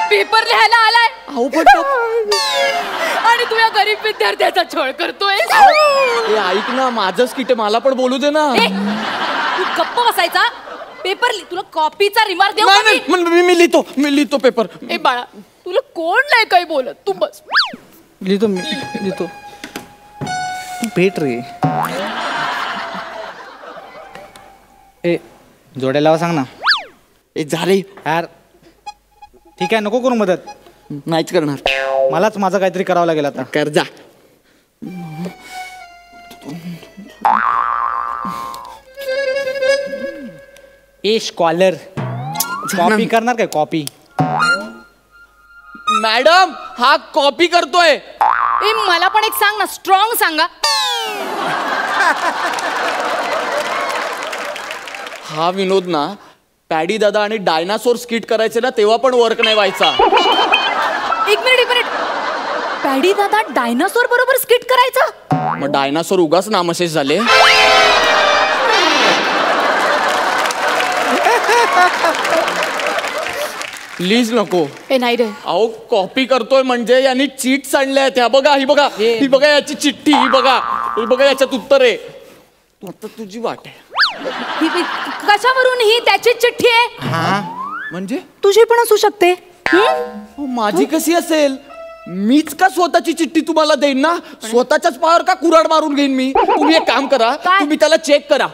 पेपर लिहायला आलाय. अहो पण आणि तू या गरीब विद्यार्थ्याचा छळ करतोय. ऐक ना माझंच किटे मला पण बोलू दे ना. तू गप्प बसायचा. पेपर तुला कॉपीचा रिमार्क देऊ का मी? मी लिहितो पेपर. ए बाळा तुला कोण नाही काही बोलत, तू बस. लिहितो मी लिहितो. तू भेट रे. ए जोड्या लावा सांग ना. ए झाले यार ठीक आहे नको करू मदत. नाहीच करणार. मलाच माझं काहीतरी करावं लागेल आता. कर जा. ए स्कॉलर कॉपी करणार काय? कॉपी मॅडम हा कॉपी करतोय. ए मला पण एक सांग ना, स्ट्रॉंग सांगा. हा विनोद ना पॅडी दादा आणि डायनासोर स्किट करायचे ना तेव्हा पण वर्क नाही व्हायचा. एक मिनिट. पॅडी दादा डायनासोर बरोबर स्किट करायचा? मग डायनासोर उगाच नामशेष झाले. प्लीज नको. ए नाही रे. अहो कॉपी करतोय म्हणजे यांनी चीट आणल्या आहेत. ह्या बघा ही बघा ही बघा याची चिठ्ठी. ही बघा याच्यात उत्तर आहे. आता तुझी वाट आहे. कशावरून ही त्याची चिठ्ठी आहे? म्हणजे तुझी पण असू शकते. माझी कशी असेल? मीच का स्वतःची चिठ्ठी तुम्हाला देईन ना. स्वतःच्याच पावर का कुऱ्हाड मारून घेईन मी. तुम्ही एक काम करा, तुम्ही त्याला चेक करा.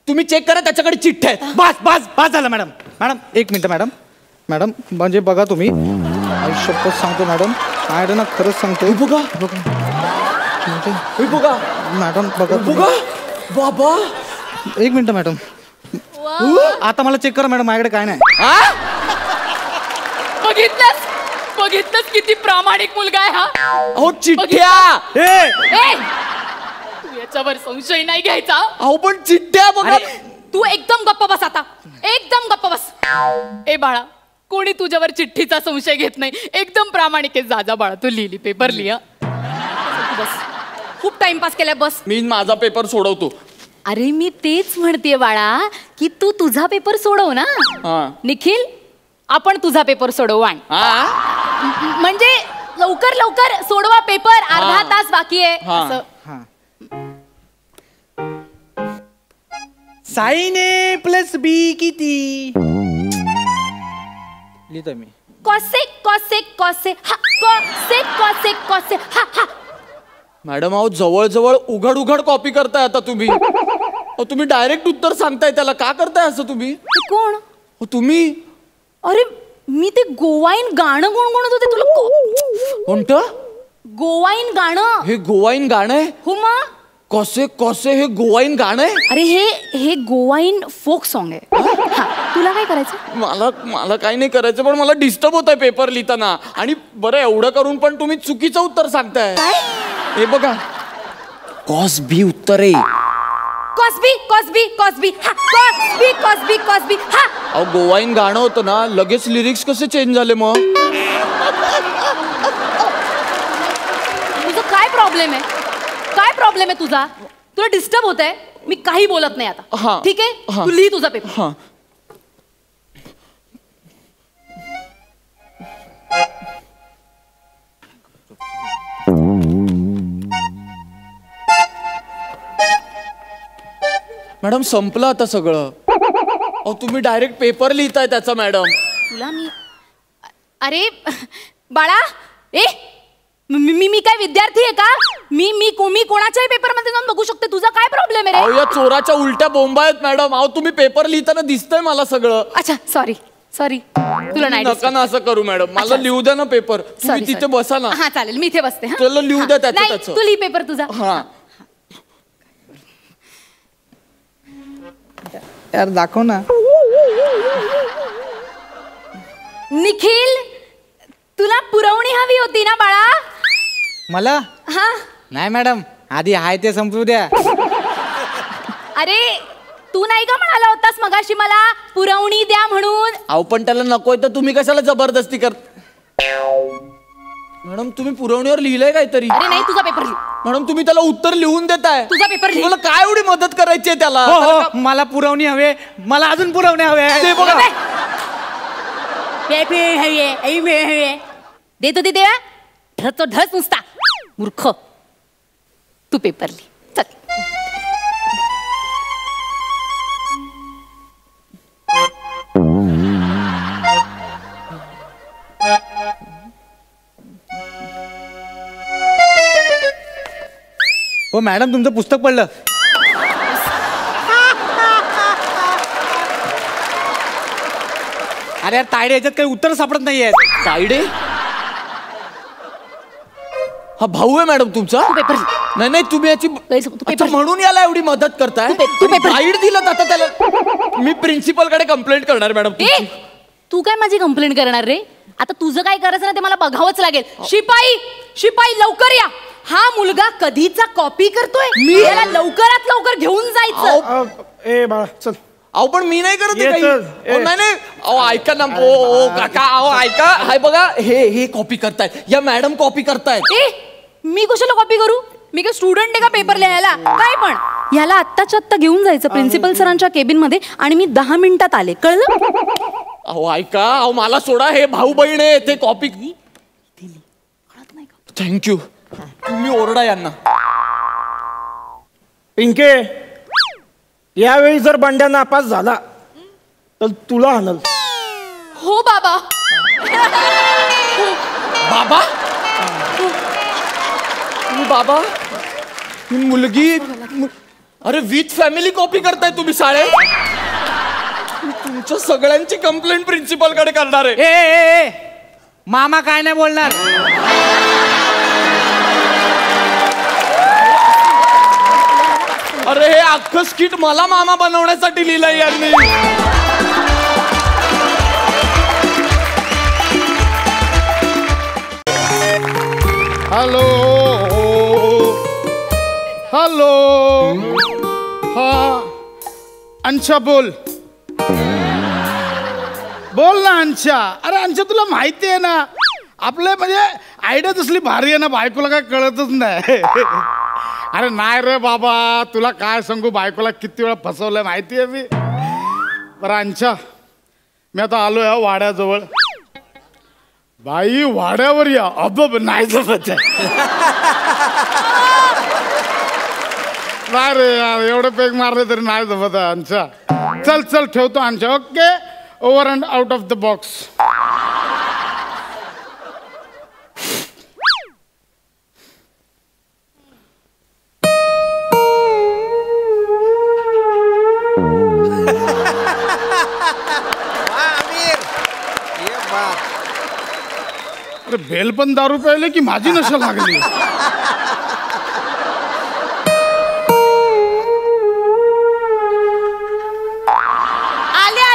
तुम्ही चेक करा त्याच्याकडे चिठ्ठ्या आहेत. बस झालं मॅडम. मॅडम एक मिनिट मॅडम. मॅडम म्हणजे बघा तुम्ही शपथ सांगतो मॅडम. मॅडम ना खरंच सांगतो. बघा बघा मॅडम बघा बघा बाबा. एक मिनिट मॅडम. आता मला चेक करा मॅडम. माझ्याकडे काय नाही. बघितलंस किती प्रामाणिक मुलगा आहे हा. अहो चिठ्ठ्या. तू याच्यावर संशय नाही घ्यायचा. अहो पण चिठ्ठ्या बघा. तू एकदम गप्प बस आता. एकदम गप्प बस. ए बाळा कोणी तुझ्यावर चिठ्ठीचा संशय घेत नाही. एकदम प्रामाणिक आहे. जा बाळा तू लिहिली पेपर लिहा. बस खूप टाइमपास केलाय. बस मी माझा पेपर सोडवतो. अरे मी तेच म्हणतेय बाळा की तू तुझा पेपर सोडव ना. निखिल आपण तुझा पेपर सोडवू. म्हणजे लवकर सोडवा पेपर. अर्धा तास बाकी आहे. साइन ए प्लस बी किती लिहितोय मी. कॉसे हा. मॅडम अहो जवळ उघड कॉपी करताय आता तुम्ही. तुम्ही डायरेक्ट उत्तर सांगताय त्याला. का करताय असं तुम्ही? कोण तुम्ही? अरे मी ते गोवाईन गाणं गुणगुणत होते. तुला कोणतं गोवाईन गाणं? हे गोवाईन गाणं आहे? हो मग. कसे हे गोवाईन गाणं आहे? अरे हे गोवाईन फोक सॉन्ग आहे. तुला काय करायचं? मला काही नाही करायचं पण मला डिस्टर्ब होत आहे पेपर लिहिताना. आणि बरं एवढं करून पण तुम्ही चुकीचं उत्तर सांगताय. हे बघा कॉस्बी उत्तर आहे. कॉस्बी. अहो गोवाईन गाणं होतं ना लगेच लिरिक्स कसे चेंज झाले मग? तुझं काय प्रॉब्लेम आहे? काय प्रॉब्लेम आहे तुझा? तुला डिस्टर्ब होत आहे. मी काही बोलत नाही आता. ठीक आहे तू लिही तुझा पेपर. मॅडम संपलं आता सगळं. अहो तुम्ही डायरेक्ट पेपर लिहिताय त्याचा मॅडम. तुला मी अरे बाळा मी काय विद्यार्थी आहे का? मी कोणाच्याही पेपर मध्ये जाऊन बघू शकते. तुझा काय प्रॉब्लेम आहे अहो रे? या चोराच्या उलट्या बोंबा आहेत मॅडम. अहो तुम्ही पेपर लिहिताना दिसतंय मला सगळं. अच्छा सॉरी तुला नाही नका ना असं करू मॅडम. मला लिहू द्या ना पेपर. तुम्ही तिथे बसा ना. हा चालेल मी इथे बसते. त्याला लिहू द्या त्याचं नाही, त्याचं. तू लिही पेपर तुझा. हा यार दाखव ना. निखिल तुला पुरवणी हवी होती ना बाळा? मला हा नाही मॅडम, आधी हाय ते संपू द्या. अरे तू नाही का म्हणाला होतास मगाशी मला पुरवणी द्या म्हणून? अहो पण त्याला नकोय तर तुम्ही कशाला जबरदस्ती कर. मॅडम तुम्ही पुरवणीवर लिहिलंय काहीतरी. अरे नाही तुझा पेपर लिह. मॅडम तुम्ही त्याला उत्तर लिहून देताय. तुझा पेपर लिह. मला काय एवढी मदत करायची आहे त्याला? मला पुरवणी हवे, मला अजून पुरवणी हवे. ते बघा. देतो ते देवा. ढच ढच नुसता मूर्ख. तू पेपर लिह चल. हो मॅडम तुमचं पुस्तक पडलं. अरे यार तायडे, याच्यात काही उत्तर सापडत नाहीये. तायडे हा भाऊ आहे मॅडम तुमचा? तू पेपर लिह. नाही नाही तुम्ही याची तू पेपर अच्छा, म्हणून याला एवढी मदत करताय. तू पेपर- गाईड दिलं आता त्याला. मी प्रिन्सिपल कडे कंप्लेंट करणार मॅडम. ए तू काय माझी कंप्लेंट करणार रे? आता तुझं काय करायचं ना ते मला बघावंच लागेल. शिपाई लवकर या. हा मुलगा कधीचा कॉपी करतोय. मी याला लवकरात लवकर घेऊन जायचं. ए बाळा चल. अहो पण मी नाही करत आहे काही. येतच. अहो, नाही अहो ऐका ना. ओ काका अहो ऐका. हाय बघा हे कॉपी करतायत. या मॅडम कॉपी करतायत. ए मी कशाला कॉपी करू? मी काय स्टुडंट आहे का पेपर लिहायला? काय पण ह्याला आत्ताच्या आत्ता घेऊन जायचं प्रिन्सिपल सरांच्या केबिन मध्ये आणि मी 10 मिनिटात आले, कळलं? अहो ऐका. अहो मला सोडा. हे भाऊ बहीण आहे ते कॉपी. थँक्यू. तुम्ही ओरडा यांना. पिंके यावेळी जर बंड्या नापास झाला तर तुला आणल. हो बाबा. बाबा बाबा ही मुलगी अरे विथ फॅमिली कॉपी करताय तुम्ही शाळेत. तुमच्या सगळ्यांची कंप्लेंट प्रिन्सिपल कडे करणार आहे. ए मामा काय नाही बोलणार. अरे हे अख्खं स्किट मला मामा बनवण्यासाठी लिहिलंय यांनी. हॅलो हा अंशा बोल ना अंशा. अरे अंशा तुला माहिती आहे ना आपलं म्हणजे आयडिया तसली भारी आहे ना, बायकोला काय कळतच नाही. अरे नाही रे बाबा, तुला काय सांगू, बायकोला किती वेळा फसवलंय माहिती आहे मी. बरं अंशा मी आता आलोय वाड्याजवळ. बाई वाड्यावर या. अब नाही जमत आहे. नाही रे यार, एवढं पेग मारले तरी नाही जमत आहे अंशा. चल ठेवतो अंशा. Okay over and out of the box. अरे बेल पण दारू प्यायले की माझी नशा लागली. आले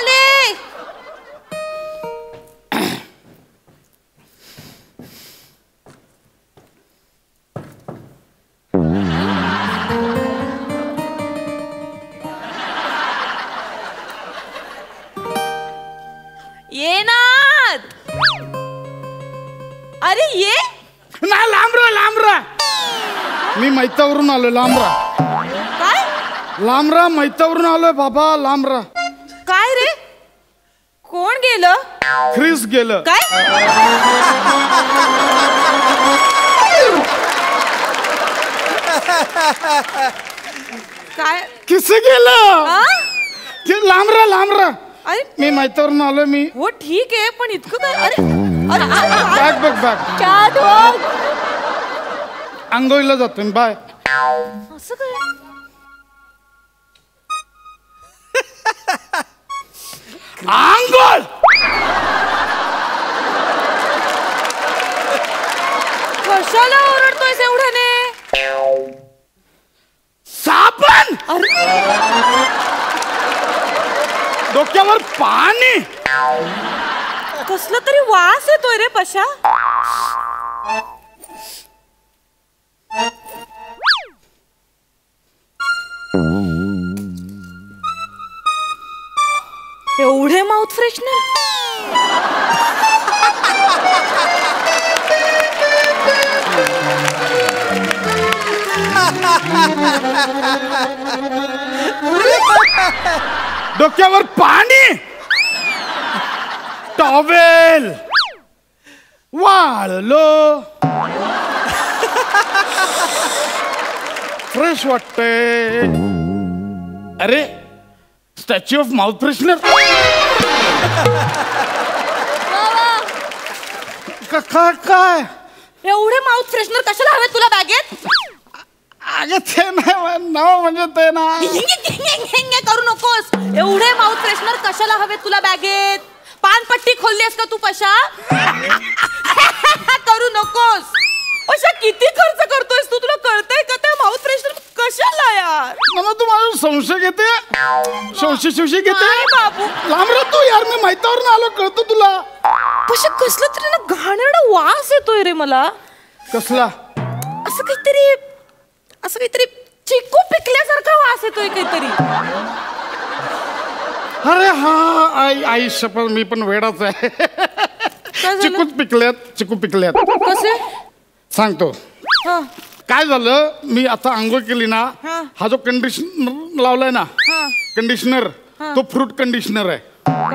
ये ना. अरे ये ना. लांब रा. मी मैतावरून आलोय. काय लांबरा मैतावरून आलोय बाबा. लांबरा. काय रे? कोण गेलं? ख्रिस गेलं. काय? काय किस गेलं? हा? लांबरा. अरे मी मैतावरून आलोय मी. हो ठीक आहे पण इतकं काय? अरे बॅग क्या आंघोळीला जातो मी, बाय. असं काय? आंघोळ. कशाला ओरडतोयस एवढ्याने? साबण. डोक्यावर पाणी. कसलं तरी वास येतोय रे पशा. एवढे माउथ फ्रेशनर. डोक्यावर पाणी. टॉवेल वाळलो. फ्रेश वाटतंय. अरे स्टॅच्यू ऑफ माउथ फ्रेशनर. काय एवढे माउथ फ्रेशनर कशाला हवे तुला बॅगेत? अगं ते नाही नाव म्हणजे ते ना. करू नकोस. एवढे माउथ फ्रेशनर कशाला हवे तुला बॅगेत? पानपट्टी खोललीस का तू पशा? करू नकोस पशा. किती खर्च करतोयस तू? तुला कळतंय का त्या माउथ फ्रेशनर कशाला यार? मला तू माझा संशय घेते. संशय घेते बाबू. लांब राहतो यार. मी माहितावरून आलो. कळतो तुला? पशा कसलं तरी ना घाणेरडा वास येतोय रे मला. कसला? असं काहीतरी चिकू पिकल्यासारखा वास येतोय काहीतरी. अरे हा आई शपथ मी पण वेडाच आहे. चिकू पिकल्यात. कसे? सांगतो. हा. काय झालं, मी आता आंघोळ केली ना. हा जो कंडिशनर लावलाय ना, कंडिशनर, तो फ्रूट कंडिशनर आहे.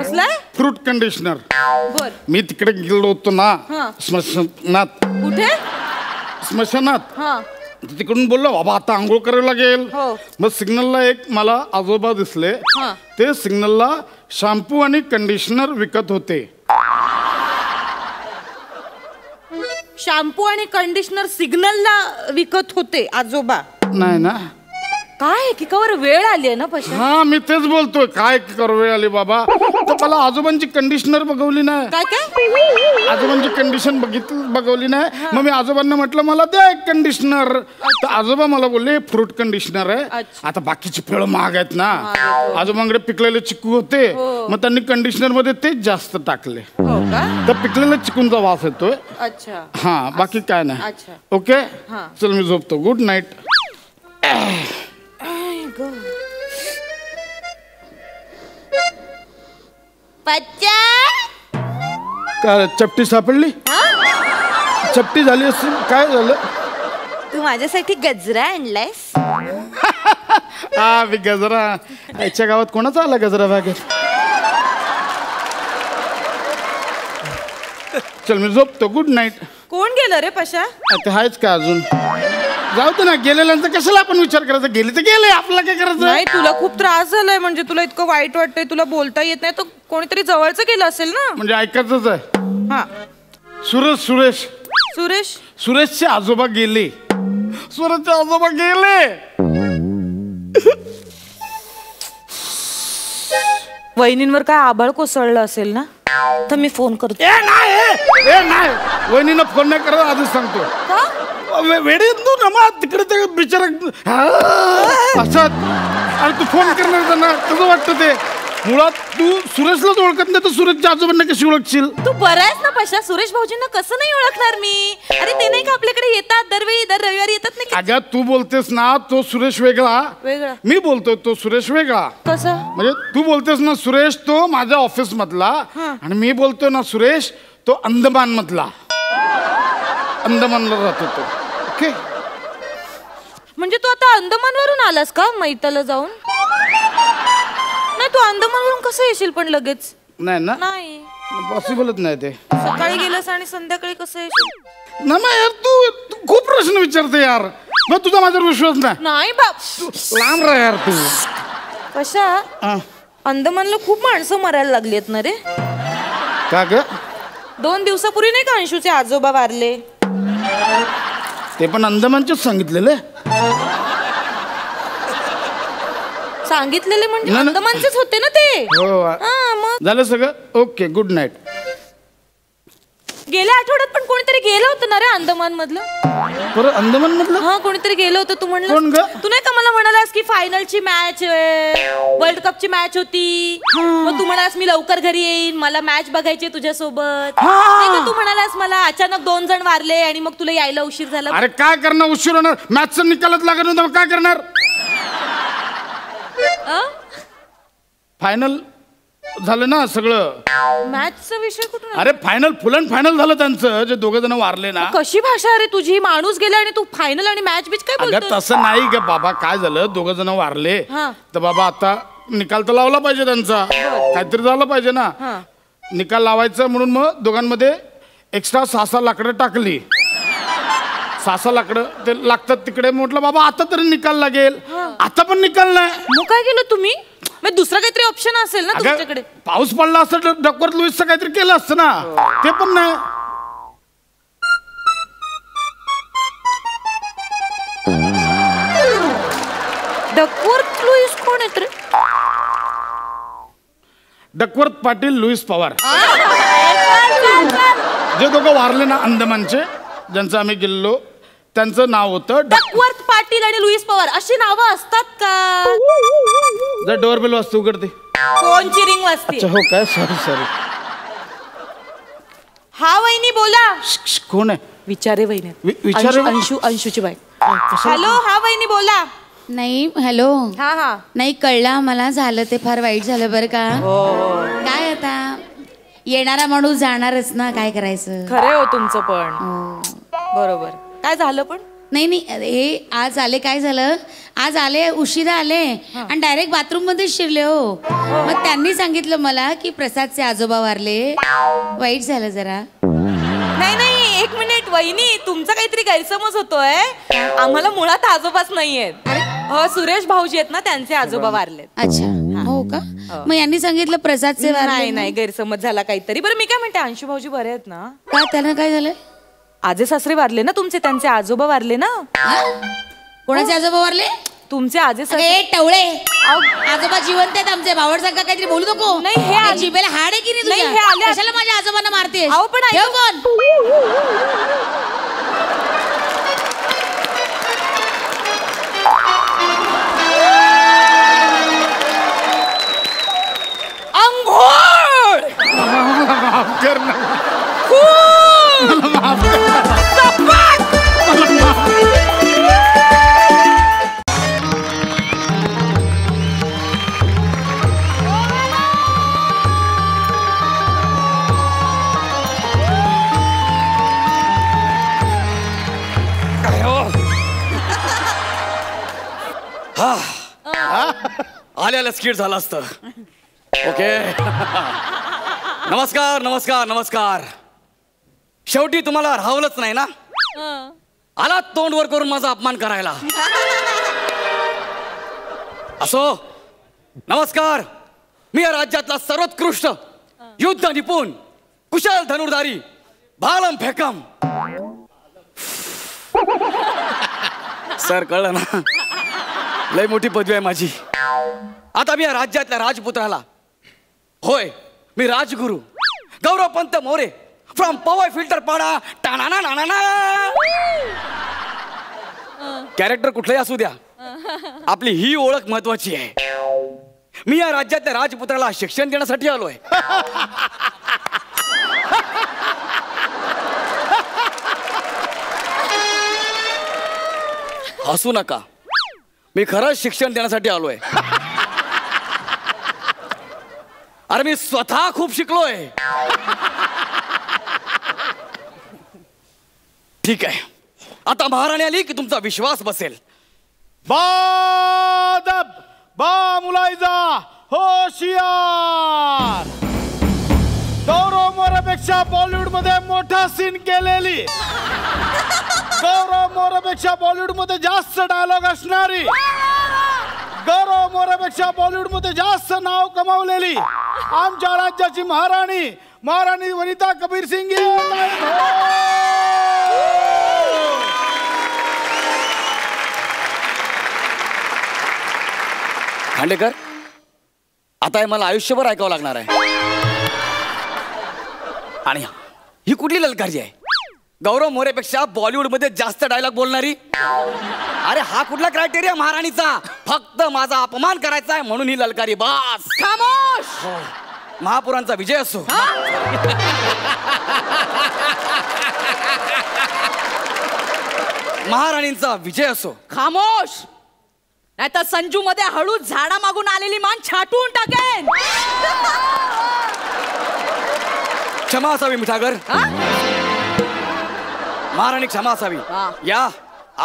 कसलाय? Fruit conditioner. बर. मी तिकडे गेलो होतो ना स्मशानात. कुठे? स्मशानात. हा. तिकडून बोललो बाबा आता आंघोळ करावी लागेल. हो. मग सिग्नलला एक मला आजोबा दिसले. ते सिग्नलला शॅम्पू आणि कंडिशनर विकत होते. शॅम्पू आणि कंडिशनर सिग्नलला विकत होते आजोबा? नाही ना. काय की कवर वेळ आली आहे ना पशा? हा मी तेच बोलतोय. काय कर वेळ आली बाबा. तर मला आजोबांची कंडिशनर बघवली नाही. काय? आजोबांची कंडिशन बघवली नाही. मग मी आजोबांना म्हटलं मला द्या एक कंडिशनर. तर आजोबा मला बोलले फ्रूट कंडिशनर आहे. आता बाकीची फळं महाग आहेत ना. आजोबांकडे पिकलेले चिकू होते. मग त्यांनी कंडिशनर मध्ये तेच जास्त टाकले. तर पिकलेल्या चिकूंचा वास येतोय. अच्छा. हा बाकी काय नाही. अच्छा. ओके चल मी झोपतो. Good night. काय चपटी सापडली? चपटी झाली असेल. काय झालं? तू माझ्यासाठी गजरा आणलायस? हा मी गजरा. याच्या गावात कोणाचा आला गजरा बागेत? चल मी झोपतो. Good night. कोण गेलं रे पशा? आता हायच का अजून? जाऊ दे ना. गेलेल्यांचा कशाला आपण विचार करायचा. गेले तर गेले. आपल्याला काय करायचं? नाही तुला खूप त्रास झालाय. म्हणजे तुला इतकं वाईट वाटतंय. तुला बोलता येत नाही. तर कोणीतरी जवळचं गेलं असेल ना. म्हणजे ऐकायचंच आहे. हा. सुरेश सुरेशचे आजोबा गेले. सुरेशचे आजोबा गेले. वहिनींवर काय आभाळ कोसळलं असेल ना. तर मी फोन करतो. नाही वहिनीनं फोन नाही करत. आधीच सांगतो. वेडे तू ना मग तिकडे ते बिचारा असं. आणि तू फोन करणार त्यांना कसं वाटतं ते? मुळात तू सुरेशलाच ओळखत नाही तर सुरेशच्या आजोबांना कशी ओळखशील? तू बरं आहेस ना पशा? सुरेश भाऊजींना कसं नाही ओळखणार मी? अरे ते नाही का आपल्याकडे येतात दरवेळी, दर रविवारी येतात नाही? अगं तू बोलतेस ना तो सुरेश वेगळा. मी बोलतोय तो सुरेश वेगळा. कसं? म्हणजे तू बोलतेस ना सुरेश तो माझ्या ऑफिस मधला. आणि मी बोलतोय ना सुरेश तो अंदमान मधला. अंदमानला राहतो तो. ओके. म्हणजे तू आता अंदमानवरून आलास का मैताला जाऊन? नाही तू अंदमानवरून कसं येशील पण लगेच? नाही ना. नाही पॉसिबलच नाही ते. सकाळी गेलंस आणि संध्याकाळी कसं येशील? ना यार तू खूप प्रश्न विचारते यार. मग तुझा माझ्यावर विश्वास नाही. नाही बाप. लांब राह यार तू. कशा? अंदमानला खूप माणसं मरायला लागली आहेत ना रे. का ग? 2 दिवसापूर्वी नाही का अंशूचे आजोबा वारले? ते पण अंदमानचेच सांगितलेले. सांगितलेले म्हणजे नाही, नाही. अंदमानचेच होते ना ते. हो. हा, मग झालं सगळं ओके. Good night. गेल्या आठवड्यात पण कोणीतरी गेलं होतं ना रे अंदमान मधलं. परत अंदमान मधलं हा कोणीतरी गेलं होतं. तू कोण म्हणलं ग? तू नाही का मला म्हणालास की फायनलची मॅच वर्ल्ड कपची मॅच होती. मग तू म्हणालास मी लवकर घरी येईन मला मॅच बघायची तुझ्यासोबत. नाही का तू म्हणालास मला अचानक 2 जण वारले आणि मग तुला यायला उशीर झाला. अरे काय करणार उशीर होणार मॅचचा निकालच लागत नव्हता मग काय करणार. फायनल झालं ना सगळं. मॅचचा विषय कुठून आला? अरे फायनल फुल अँड फायनल झालं त्यांचं जे 2 जण वारले ना. कशी भाषा रे तुझी. माणूस गेला आणि तू फायनल आणि मॅच बीच काय अगं बोलतोय. तसं नाही ग बाबा. काय झालं 2 जण वारले हा. तर बाबा आता निकाल तर लावला पाहिजे त्यांचा. काहीतरी झालं पाहिजे ना. निकाल लावायचं म्हणून मग दोघांमध्ये एक्स्ट्रा 6 लाकडं टाकली. 6 लाकडं ते लागतात तिकडे. म्हटलं बाबा आता तरी निकाल लागेल. आता पण निकाल नाही. मग काय केलं तुम्ही. मग दुसरा काहीतरी ऑप्शन असेल ना तुमच्याकडे. पाऊस पडला असतं तर डकवर्थ लुईसचं काहीतरी केलं असतं ना. ते पण नाही. डकवर्थ लुईस कोण आहेत रे. डकवर्थ पाटील लुईस पवार जे 2 वारले ना अंदमानचे ज्यांचं आम्ही गेलो त्यांचं नाव होतं डकवर्थ पाटील आणि लुईस पवार अशी नावं असतात का. जर डोअरबेल वाजता उघडते. कोणची रिंग वाजते. हो काय सॉरी. हा वहिनी बोला. कोण आहे. विचारे वहिनी. विचारे अंशूची बाई. हॅलो हा वहिनी बोला. नाही हॅलो. हा हा नाही कळलं मला. झालं ते फार वाईट झालं बरं का. काय आता येणारा माणूस जाणारच ना. काय करायचं. खरे हो तुमचं पण. बरोबर. काय झालं पण. नाही हे आज आले. काय झालं आज आले उशिरा आले आणि डायरेक्ट बाथरूम मध्ये शिरले हो. मग त्यांनी सांगितलं मला की प्रसादचे आजोबा वारले. वाईट झालं जरा. नाही 1 मिनिट वहिनी तुमचा काहीतरी गैरसमज होतोय. आम्हाला मुळात आजोबाच नाहीयेत. सुरेश भाऊजी आहेत ना त्यांचे आजोबा वारलेत. अच्छा हो का. मग यांनी सांगितलं प्रसादचे वारले. नाही गैरसमज झाला काहीतरी. बरं मी काय म्हणते अंशू भाऊजी बरे आहेत ना. का त्यांना काय झालं. आजे सासरे वारले ना तुमचे. त्यांचे आजोबा वारले ना. कोणाचे आजोबा वारले. तुमचे आजे सासरे. ए टवळे आजोबा जिवंत आहेत आमचे. भावड सांगा काहीतरी बोलू नको. नाही हे जिभेला हाड आहे की नाही नाही, तुझ्या. हे आले. कशाला माझ्या आजोबांना मारते. अहो, पण ऐका. ठेव कोण. अंघोळ आल्याला स्किट झालं असतं. ओके. नमस्कार नमस्कार नमस्कार. शेवटी तुम्हाला राहवलंच नाही ना. आलात तोंड वर करून माझा अपमान करायला. असो नमस्कार. मी या राज्यातला सर्वोत्कृष्ट युद्ध निपुण कुशल धनुर्धारी भालम फेकम. सर कळलं ना. लय मोठी पदवी आहे माझी. आता मी या राज्यातल्या राजपुत्राला होय मी राजगुरु गौरव पंत मोरे फ्रॉम पवई फिल्टर पाडा टाणा नाना. कॅरेक्टर कुठलंही असू द्या आपली ही ओळख महत्वाची आहे. मी या राज्यातल्या राजपुत्राला शिक्षण देण्यासाठी आलोय. हसू नका. मी खरंच शिक्षण देण्यासाठी आलोय. अरे मी स्वतः खूप शिकलोय. ठीक आहे आता महाराणी आली की तुमचा विश्वास बसेल. बादब बा मुलायजा होशियार. गौरव मोरेपेक्षा बॉलिवूड मध्ये मोठा सीन केलेली. गौरव मोरेपेक्षा बॉलिवूड मध्ये जास्त डायलॉग असणारी. गौरव मोरेपेक्षा बॉलिवूड मध्ये जास्त नाव कमावलेली आमच्या राज्याची महाराणी महाराणी वनिता कबीर सिंग. खांडेकर, आता हे मला आयुष्यभर ऐकावं लागणार आहे. आणि ही कुठली ललकारी आहे? गौरव मोरेपेक्षा बॉलिवूडमध्ये जास्त डायलॉग बोलणारी. अरे हा कुठला क्रायटेरिया महाराणीचा? फक्त माझा अपमान करायचा आहे म्हणून ही ललकारी. बास. खामोश. महापुरांचा विजय असो. महाराणींचा विजय असो. खामोश. नाहीतर संजू मध्ये हळू झाडा मागून आलेली मान छाटून टाकेन. क्षमा असावी मिठागर. महाराणी क्षमा असावी. या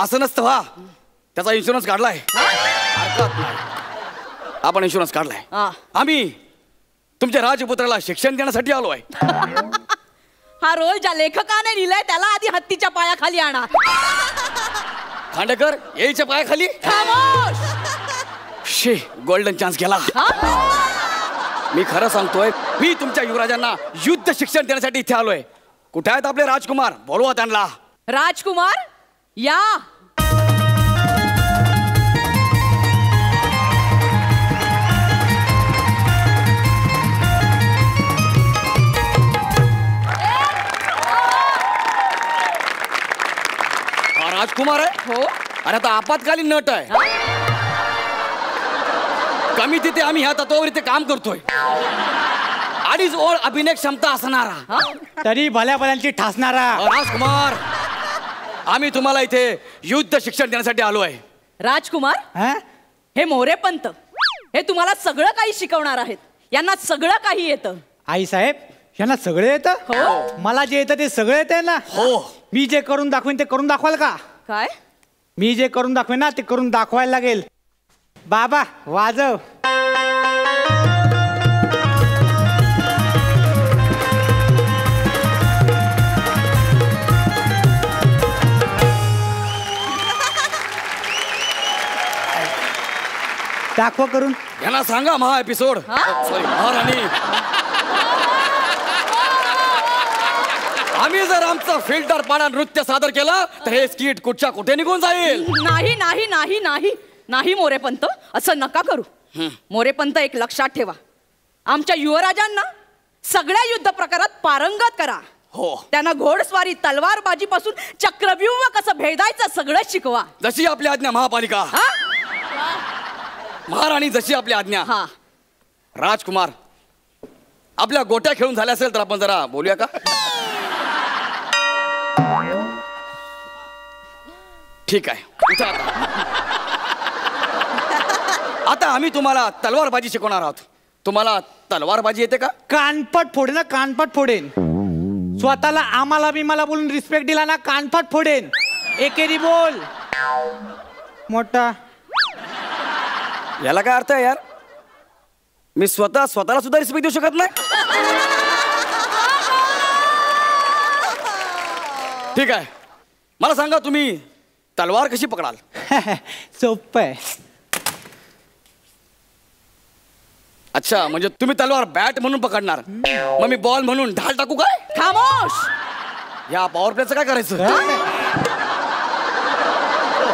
आसनस्थ व्हा. त्याचा इन्शुरन्स काढलाय. हरकत नाही. आपण इन्शुरन्स काढलाय. आम्ही तुमच्या राजपुत्राला शिक्षण देण्यासाठी आलो आहे. हा रोल ज्या लेखकाने लिहिलाय त्याला आधी हत्तीच्या पायाखाली आणा. खांडेकर यायच्या पायाखाली. खामोश. शे गोल्डन चान्स गेला. मी खरं सांगतोय, मी तुमच्या युवराजांना युद्ध शिक्षण देण्यासाठी इथे आलोय. कुठे आहेत आपले राजकुमार? बोलवा त्यांना. राजकुमार या. हा राजकुमार आहे. हो. अरे आता आपत्कालीन नट आहे. कमी तिथे आम्ही ह्या तत्वावर इथे काम करतोय. अडीच ओळ अभिनय क्षमता असणारा, तरी भल्या भल्यांची ठासणारा राजकुमार. आम्ही तुम्हाला इथे युद्ध शिक्षण देण्यासाठी आलो आहे. राजकुमार, हे मोरेपंत हे तुम्हाला सगळं काही शिकवणार आहेत. यांना सगळं काही येतं. आई साहेब, यांना सगळे येतं. हो. मला जे येतं ते सगळे येते ना. हो. मी जे करून दाखवेन ते करून दाखवाल का? काय? मी जे करून दाखवेन ना ते करून दाखवायला लागेल. बाबा वाजव. दाखवा करून. यांना सांगा महा एपिसोड. सॉरी महाराणी. आम्ही जर आमचं फिल्टर पाडा नृत्य सादर केलं तर हे स्किट कुठच्या कुठे निघून जाईल. नाही नाही नाही नाही नाही मोरेपंत, असं नका करू. मोरेपंत, एक लक्षात ठेवा, आमच्या युवराजांना सगळ्या युद्ध प्रकारात पारंगत करा. हो. त्यांना घोडस्वारी, तलवारबाजी पासून चक्रव्यूह कसं भेदायचं सगळं शिकवा. जशी आपली आज्ञा महापालिका. महाराणी जशी आपली आज्ञा. राजकुमार, आपल्या गोट्या खेळून झाल्या असेल तर आपण जरा बोलूया का? ठीक आहे. उठा आता आम्ही तुम्हाला तलवारबाजी शिकवणार आहोत. तुम्हाला तलवारबाजी येते का? कानपट फोडेन ना, कानपट फोडेन. स्वतःला आम्हाला बिमाला बोलून रिस्पेक्ट दिला ना, कानपट फोडेन. एकेरी बोल मोठा. याला काय अर्थ आहे यार? मी स्वतःला सुद्धा रिस्पेक्ट देऊ शकत नाही. ठीक आहे, मला सांगा तुम्ही तलवार कशी पकडाल? सोपं आहे. अच्छा, म्हणजे तुम्ही तलवार बॅट म्हणून पकडणार, मग मी बॉल म्हणून ढाल टाकू काय? खामोश. या पॉवर प्लेचं काय करायचं?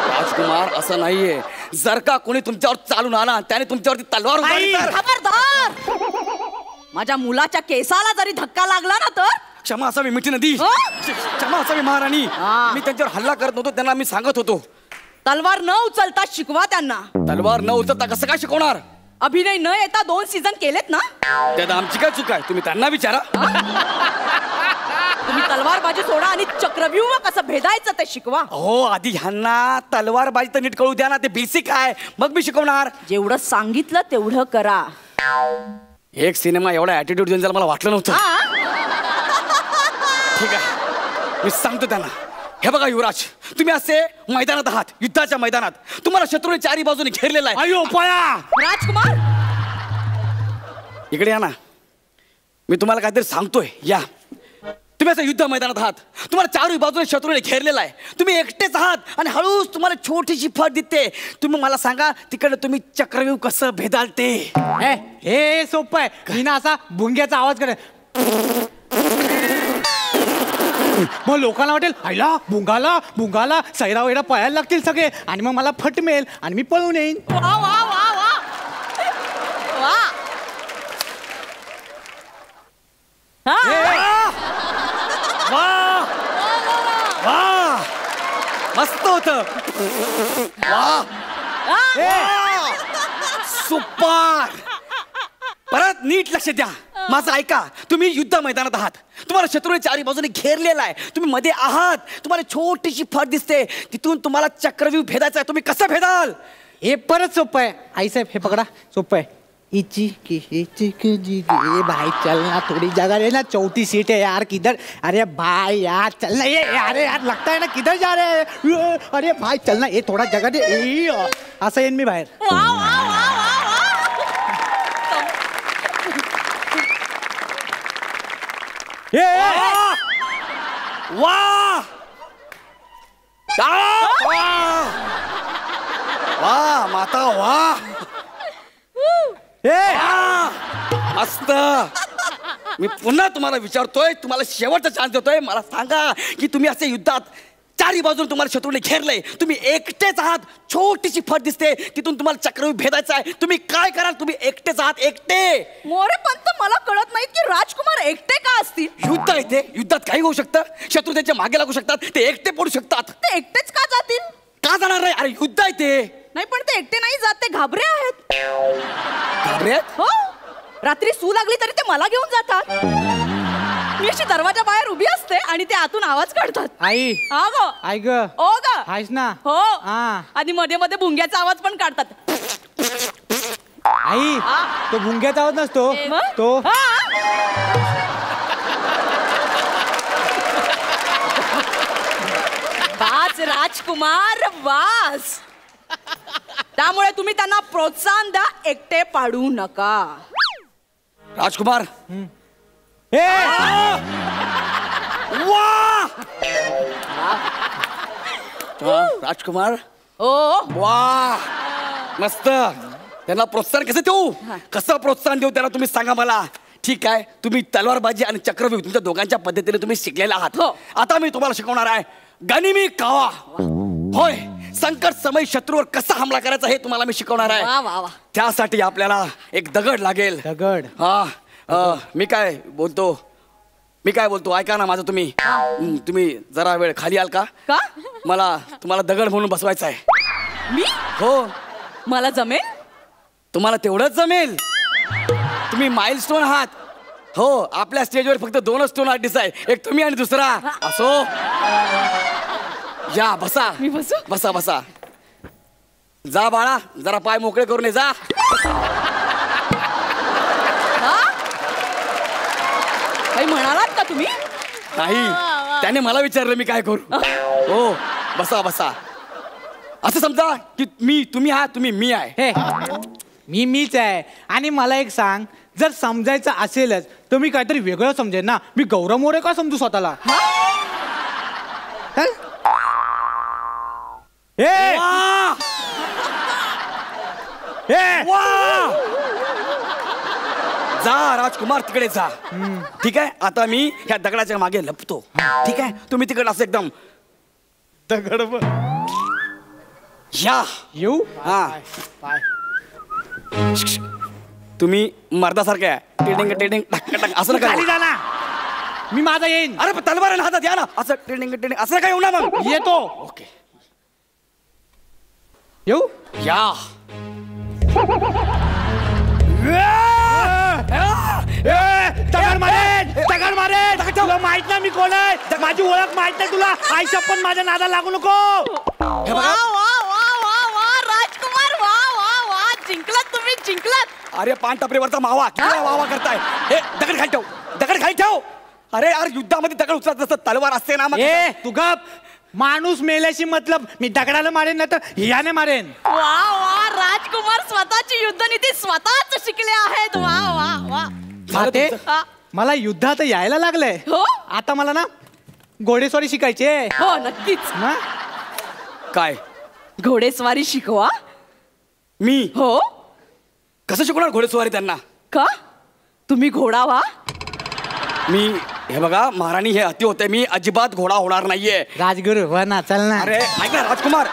राजकुमार, असं नाहीये. जर का कोणी तुमच्यावर चालून आला त्याने तुमच्यावरती तलवार उचलली तर? खबरदार. माझ्या मुलाच्या केसाला जरी धक्का लागला ना तर? क्षमा असावी मिठी नदी. क्षमा असावी महाराणी. मी त्यांच्यावर हल्ला करत नव्हतो, त्यांना मी सांगत होतो. तलवार न उचलता शिकवा त्यांना. तलवार न उचलता कसं काय शिकवणार? अभिनय न येता 2 सीझन केलेत ना. त्यात आमची काय चूक आहे? तुम्ही त्यांना विचारा. तुम्ही तलवारबाजी सोडा आणि चक्रव्यूह कसं भेदायचं ते शिकवा. हो, आधी ह्यांना तलवारबाजी तर नीट कळू द्या ना. ते बेसिक आहे, मग मी शिकवणार. जेवढं सांगितलं तेवढं करा. एक सिनेमा एवढा ऍटिट्यूड देऊन जाईल मला वाटलं नव्हतं. ठीक आहे, मी सांगतो त्यांना. हे बघा युवराज, तुम्ही असे मैदानात आहात, युद्धाच्या मैदानात. तुम्हाला शत्रूने चारी बाजूने घेरलेला आहे. अयो पळा. राजकुमार, इकडे या ना, मी तुम्हाला काहीतरी सांगतोय. या, तुम्ही असं युद्ध मैदानात आहात, तुम्हाला चारही बाजूने शत्रूने घेरलेला आहे. तुम्ही एकटेच आहात आणि हळूच तुम्हाला छोटीशी फट दिसते. तुम्ही मला सांगा तिकडे तुम्ही चक्रव्यूह कसं भेदाल ते? हे सोपं आहे. मी ना असा भुंग्याचा आवाज करे, मग लोकांना वाटेल आईला भुंगाला भुंगाला सैरा वैरा पळायला लागतील सगळे आणि मग मला फट मिळेल आणि मी पळून येईन. वा वा वा वा. मस्त होत सुपर. परत नीट लक्ष द्या, माझं ऐका. तुम्ही युद्ध मैदानात आहात, तुम्हाला शत्रूने चारी बाजूने घेरलेला आहे, तुम्ही मध्ये आहात, तुम्हाला छोटीशी फट दिसते, तिथून तुम्हाला चक्रव्यूह भेदायचा आहे. तुम्ही कसं भेदाल? हे परत सोपं आहे आईसाहेब, हे पकडा, सोपं आहे. इची की ए भाई चलना, थोड़ी जगह लेना, चौथी सीट है यार, किधर? अरे भाई यार चलना, ये अरे यार लगता है ना किधर जा रहे हैं? अरे भाई चलना, ये थोड़ा जगह दे. असं येईन मी बाहेर. वाह वाह माता वाह. मस्त. मी पुन्हा तुम्हाला विचारतोय, तुम्हाला शेवटचा चान्स देतोय. मला सांगा की तुम्ही असे युद्धात चारी बाजून तुम्हाला शत्रूने घेरलंय, तुम्ही एकटेच आहात, छोटीशी फट दिसते, तिथून तुम्हाला चक्रव्यूह भेदायचा आहे, तुम्ही काय कराल? तुम्ही एकटेच आहात, एकटे. मोरे पंत, मला कळत नाही की राजकुमार एकटे का असतील? युद्ध आहे ते, युद्धात काही होऊ शकतं, शत्रू त्यांच्या मागे लागू शकतात, ते एकटे पडू शकतात. ते एकटेच का जातील? का जाणार नाही? अरे युद्ध आहे ते. नाही पण ते एकटे नाही जात, ते घाबरे आहेत. घाबरे आहेत? हो, रात्री सू लागली तरी ते मला घेऊन जातात. मी अशी दरवाजा बाहेर उभी असते आणि ते आतून आवाज काढतात. आई हा ग, आई ग, ओ ग, आहेस ना? हो. हा. आणि मध्ये मध्ये भुंग्याचा आवाज पण काढतात. आई तो भुंग्याचा आवाज नसतो तो. वाच राजकुमार वाच. त्यामुळे तुम्ही त्यांना प्रोत्साहन द्या, एकटे पाडू नका. राजकुमार. राजकुमार. ओ वा मस्त. त्यांना प्रोत्साहन कसं देऊ? कसं प्रोत्साहन देऊ त्यांना तुम्ही सांगा मला. ठीक आहे, तुम्ही तलवारबाजी आणि चक्रव्यूह तुमच्या दोघांच्या पद्धतीने तुम्ही शिकलेला आहात. आता मी तुम्हाला शिकवणार आहे गनिमी कावा. होय, संकट समय शत्रूवर कसा हमला करायचा हे तुम्हाला मी शिकवणार आहे. वा वा वा. त्यासाठी आपल्याला एक दगड लागेल. दगड? हा. मी काय बोलतो ऐका ना माझं. तुम्ही जरा वेळ खाली आल का? का? मला तुम्हाला दगड म्हणून बसवायचं आहे. मी? हो. मला जमेल? तुम्हाला तेवढंच जमेल. तुम्ही माइलस्टोन आहात. हो, आपल्या स्टेजवर फक्त 2 स्टोन आर्टिस्ट आहे, एक तुम्ही आणि दुसरा. असो, या बसा. मी बसू? बसा बसा. जा बाळा, जरा पाय मोकळे करून ये, जा. काही म्हणालात का तुम्ही? नाही, त्याने मला विचारलं मी काय करू. हो, बसा बसा. असं समजा की तुम्ही आहात, तुम्ही मी आहे. हे मीच आहे. आणि मला एक सांग, जर समजायचं असेलच तर मी काहीतरी वेगळं समजेन ना. मी गौरव मोरे का समजू स्वतःला? जा राजकुमार, तिकडे जा. ठीक आहे, आता मी ह्या दगडाच्या मागे लपतो. ठीक आहे, तुम्ही तिकडे असं एकदम दगड या येऊ. हा, तुम्ही मर्दासारखे आहे. टिडिंग टिडिंग टक टक असं खाली नका. जा ना, मी माझा येईन. अरे पण तलवार आहे हातात, या ना. असं टिडिंग टिडिंग असं काय होणार मग? येतो. ओके, येऊ. या. दगड मारेन. तुला माहित ना मी कोण आहे? माझी ओळख माहित नाही तुला? आईच्या पण माझ्या नादाला लागू नको. हे बघा. राजकुमार, वा वा वा, जिंकलात तुम्ही, जिंकलात. अरे पान टपरीवरचा मावा किती वावा करताय? हे दगड खाली ठेव, दगड खाली ठेव. अरे यार, युद्धामध्ये दगड उचलत नसतं, तलवार असते ना. ए तू गप. माणूस मेल्याशी मतलब. मी दगडाला मारेन ना तर याने मारेन. वा वा, राजकुमार स्वतःची युद्धनीती स्वतःच शिकले आहेत. वा वा वा. ते मला युद्धात यायला लागलंय. हो? आता मला ना घोडेस्वारी शिकायची आहे. हो नक्कीच. ना? काय? घोडेस्वारी शिकवा. मी? हो. कसं शिकवणार घोडेस्वारी त्यांना? का? तुम्ही घोडा व्हा. मी हे बघा महाराणी, हे अति होते. मी अजिबात घोडा होणार नाहीये. राजगुरु हो ना, चल ना. अरे ऐक ना राजकुमार.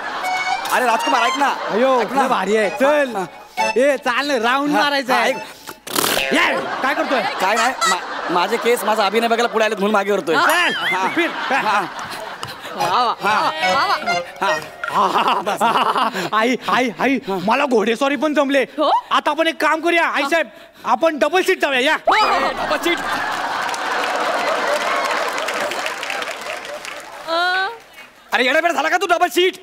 अरे राजकुमार ऐक ना. अयो ऐक ना. भारी आहे. चल. ए चाल, राऊंड मारायचं आहे. ऐक. काय करतोय? काय नाही माझे केस माझा अभिनय बघायला पुढे आले म्हणून मागे करतोय. आई आई आई मला घोडेस्वारी पण जमले. आता आपण एक काम करूया आई साहेब, आपण डबल सीट जाऊया. या डबल सीट. अरे येडाबेडा झाला का तू? Double seat.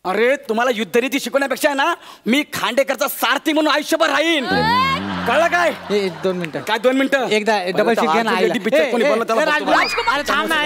अरे तुम्हाला युद्धरीती शिकवण्यापेक्षा ना मी खांडेकरचा सारथी म्हणून आयुष्यभर राहीन. कळलं काय? 2 मिनिटं. काय 2 मिनिटं? एकदा डबल सीट घ्या ना. पिक्चर कोणी बोललं त्याला बघतो. राजकुमार थांब ना.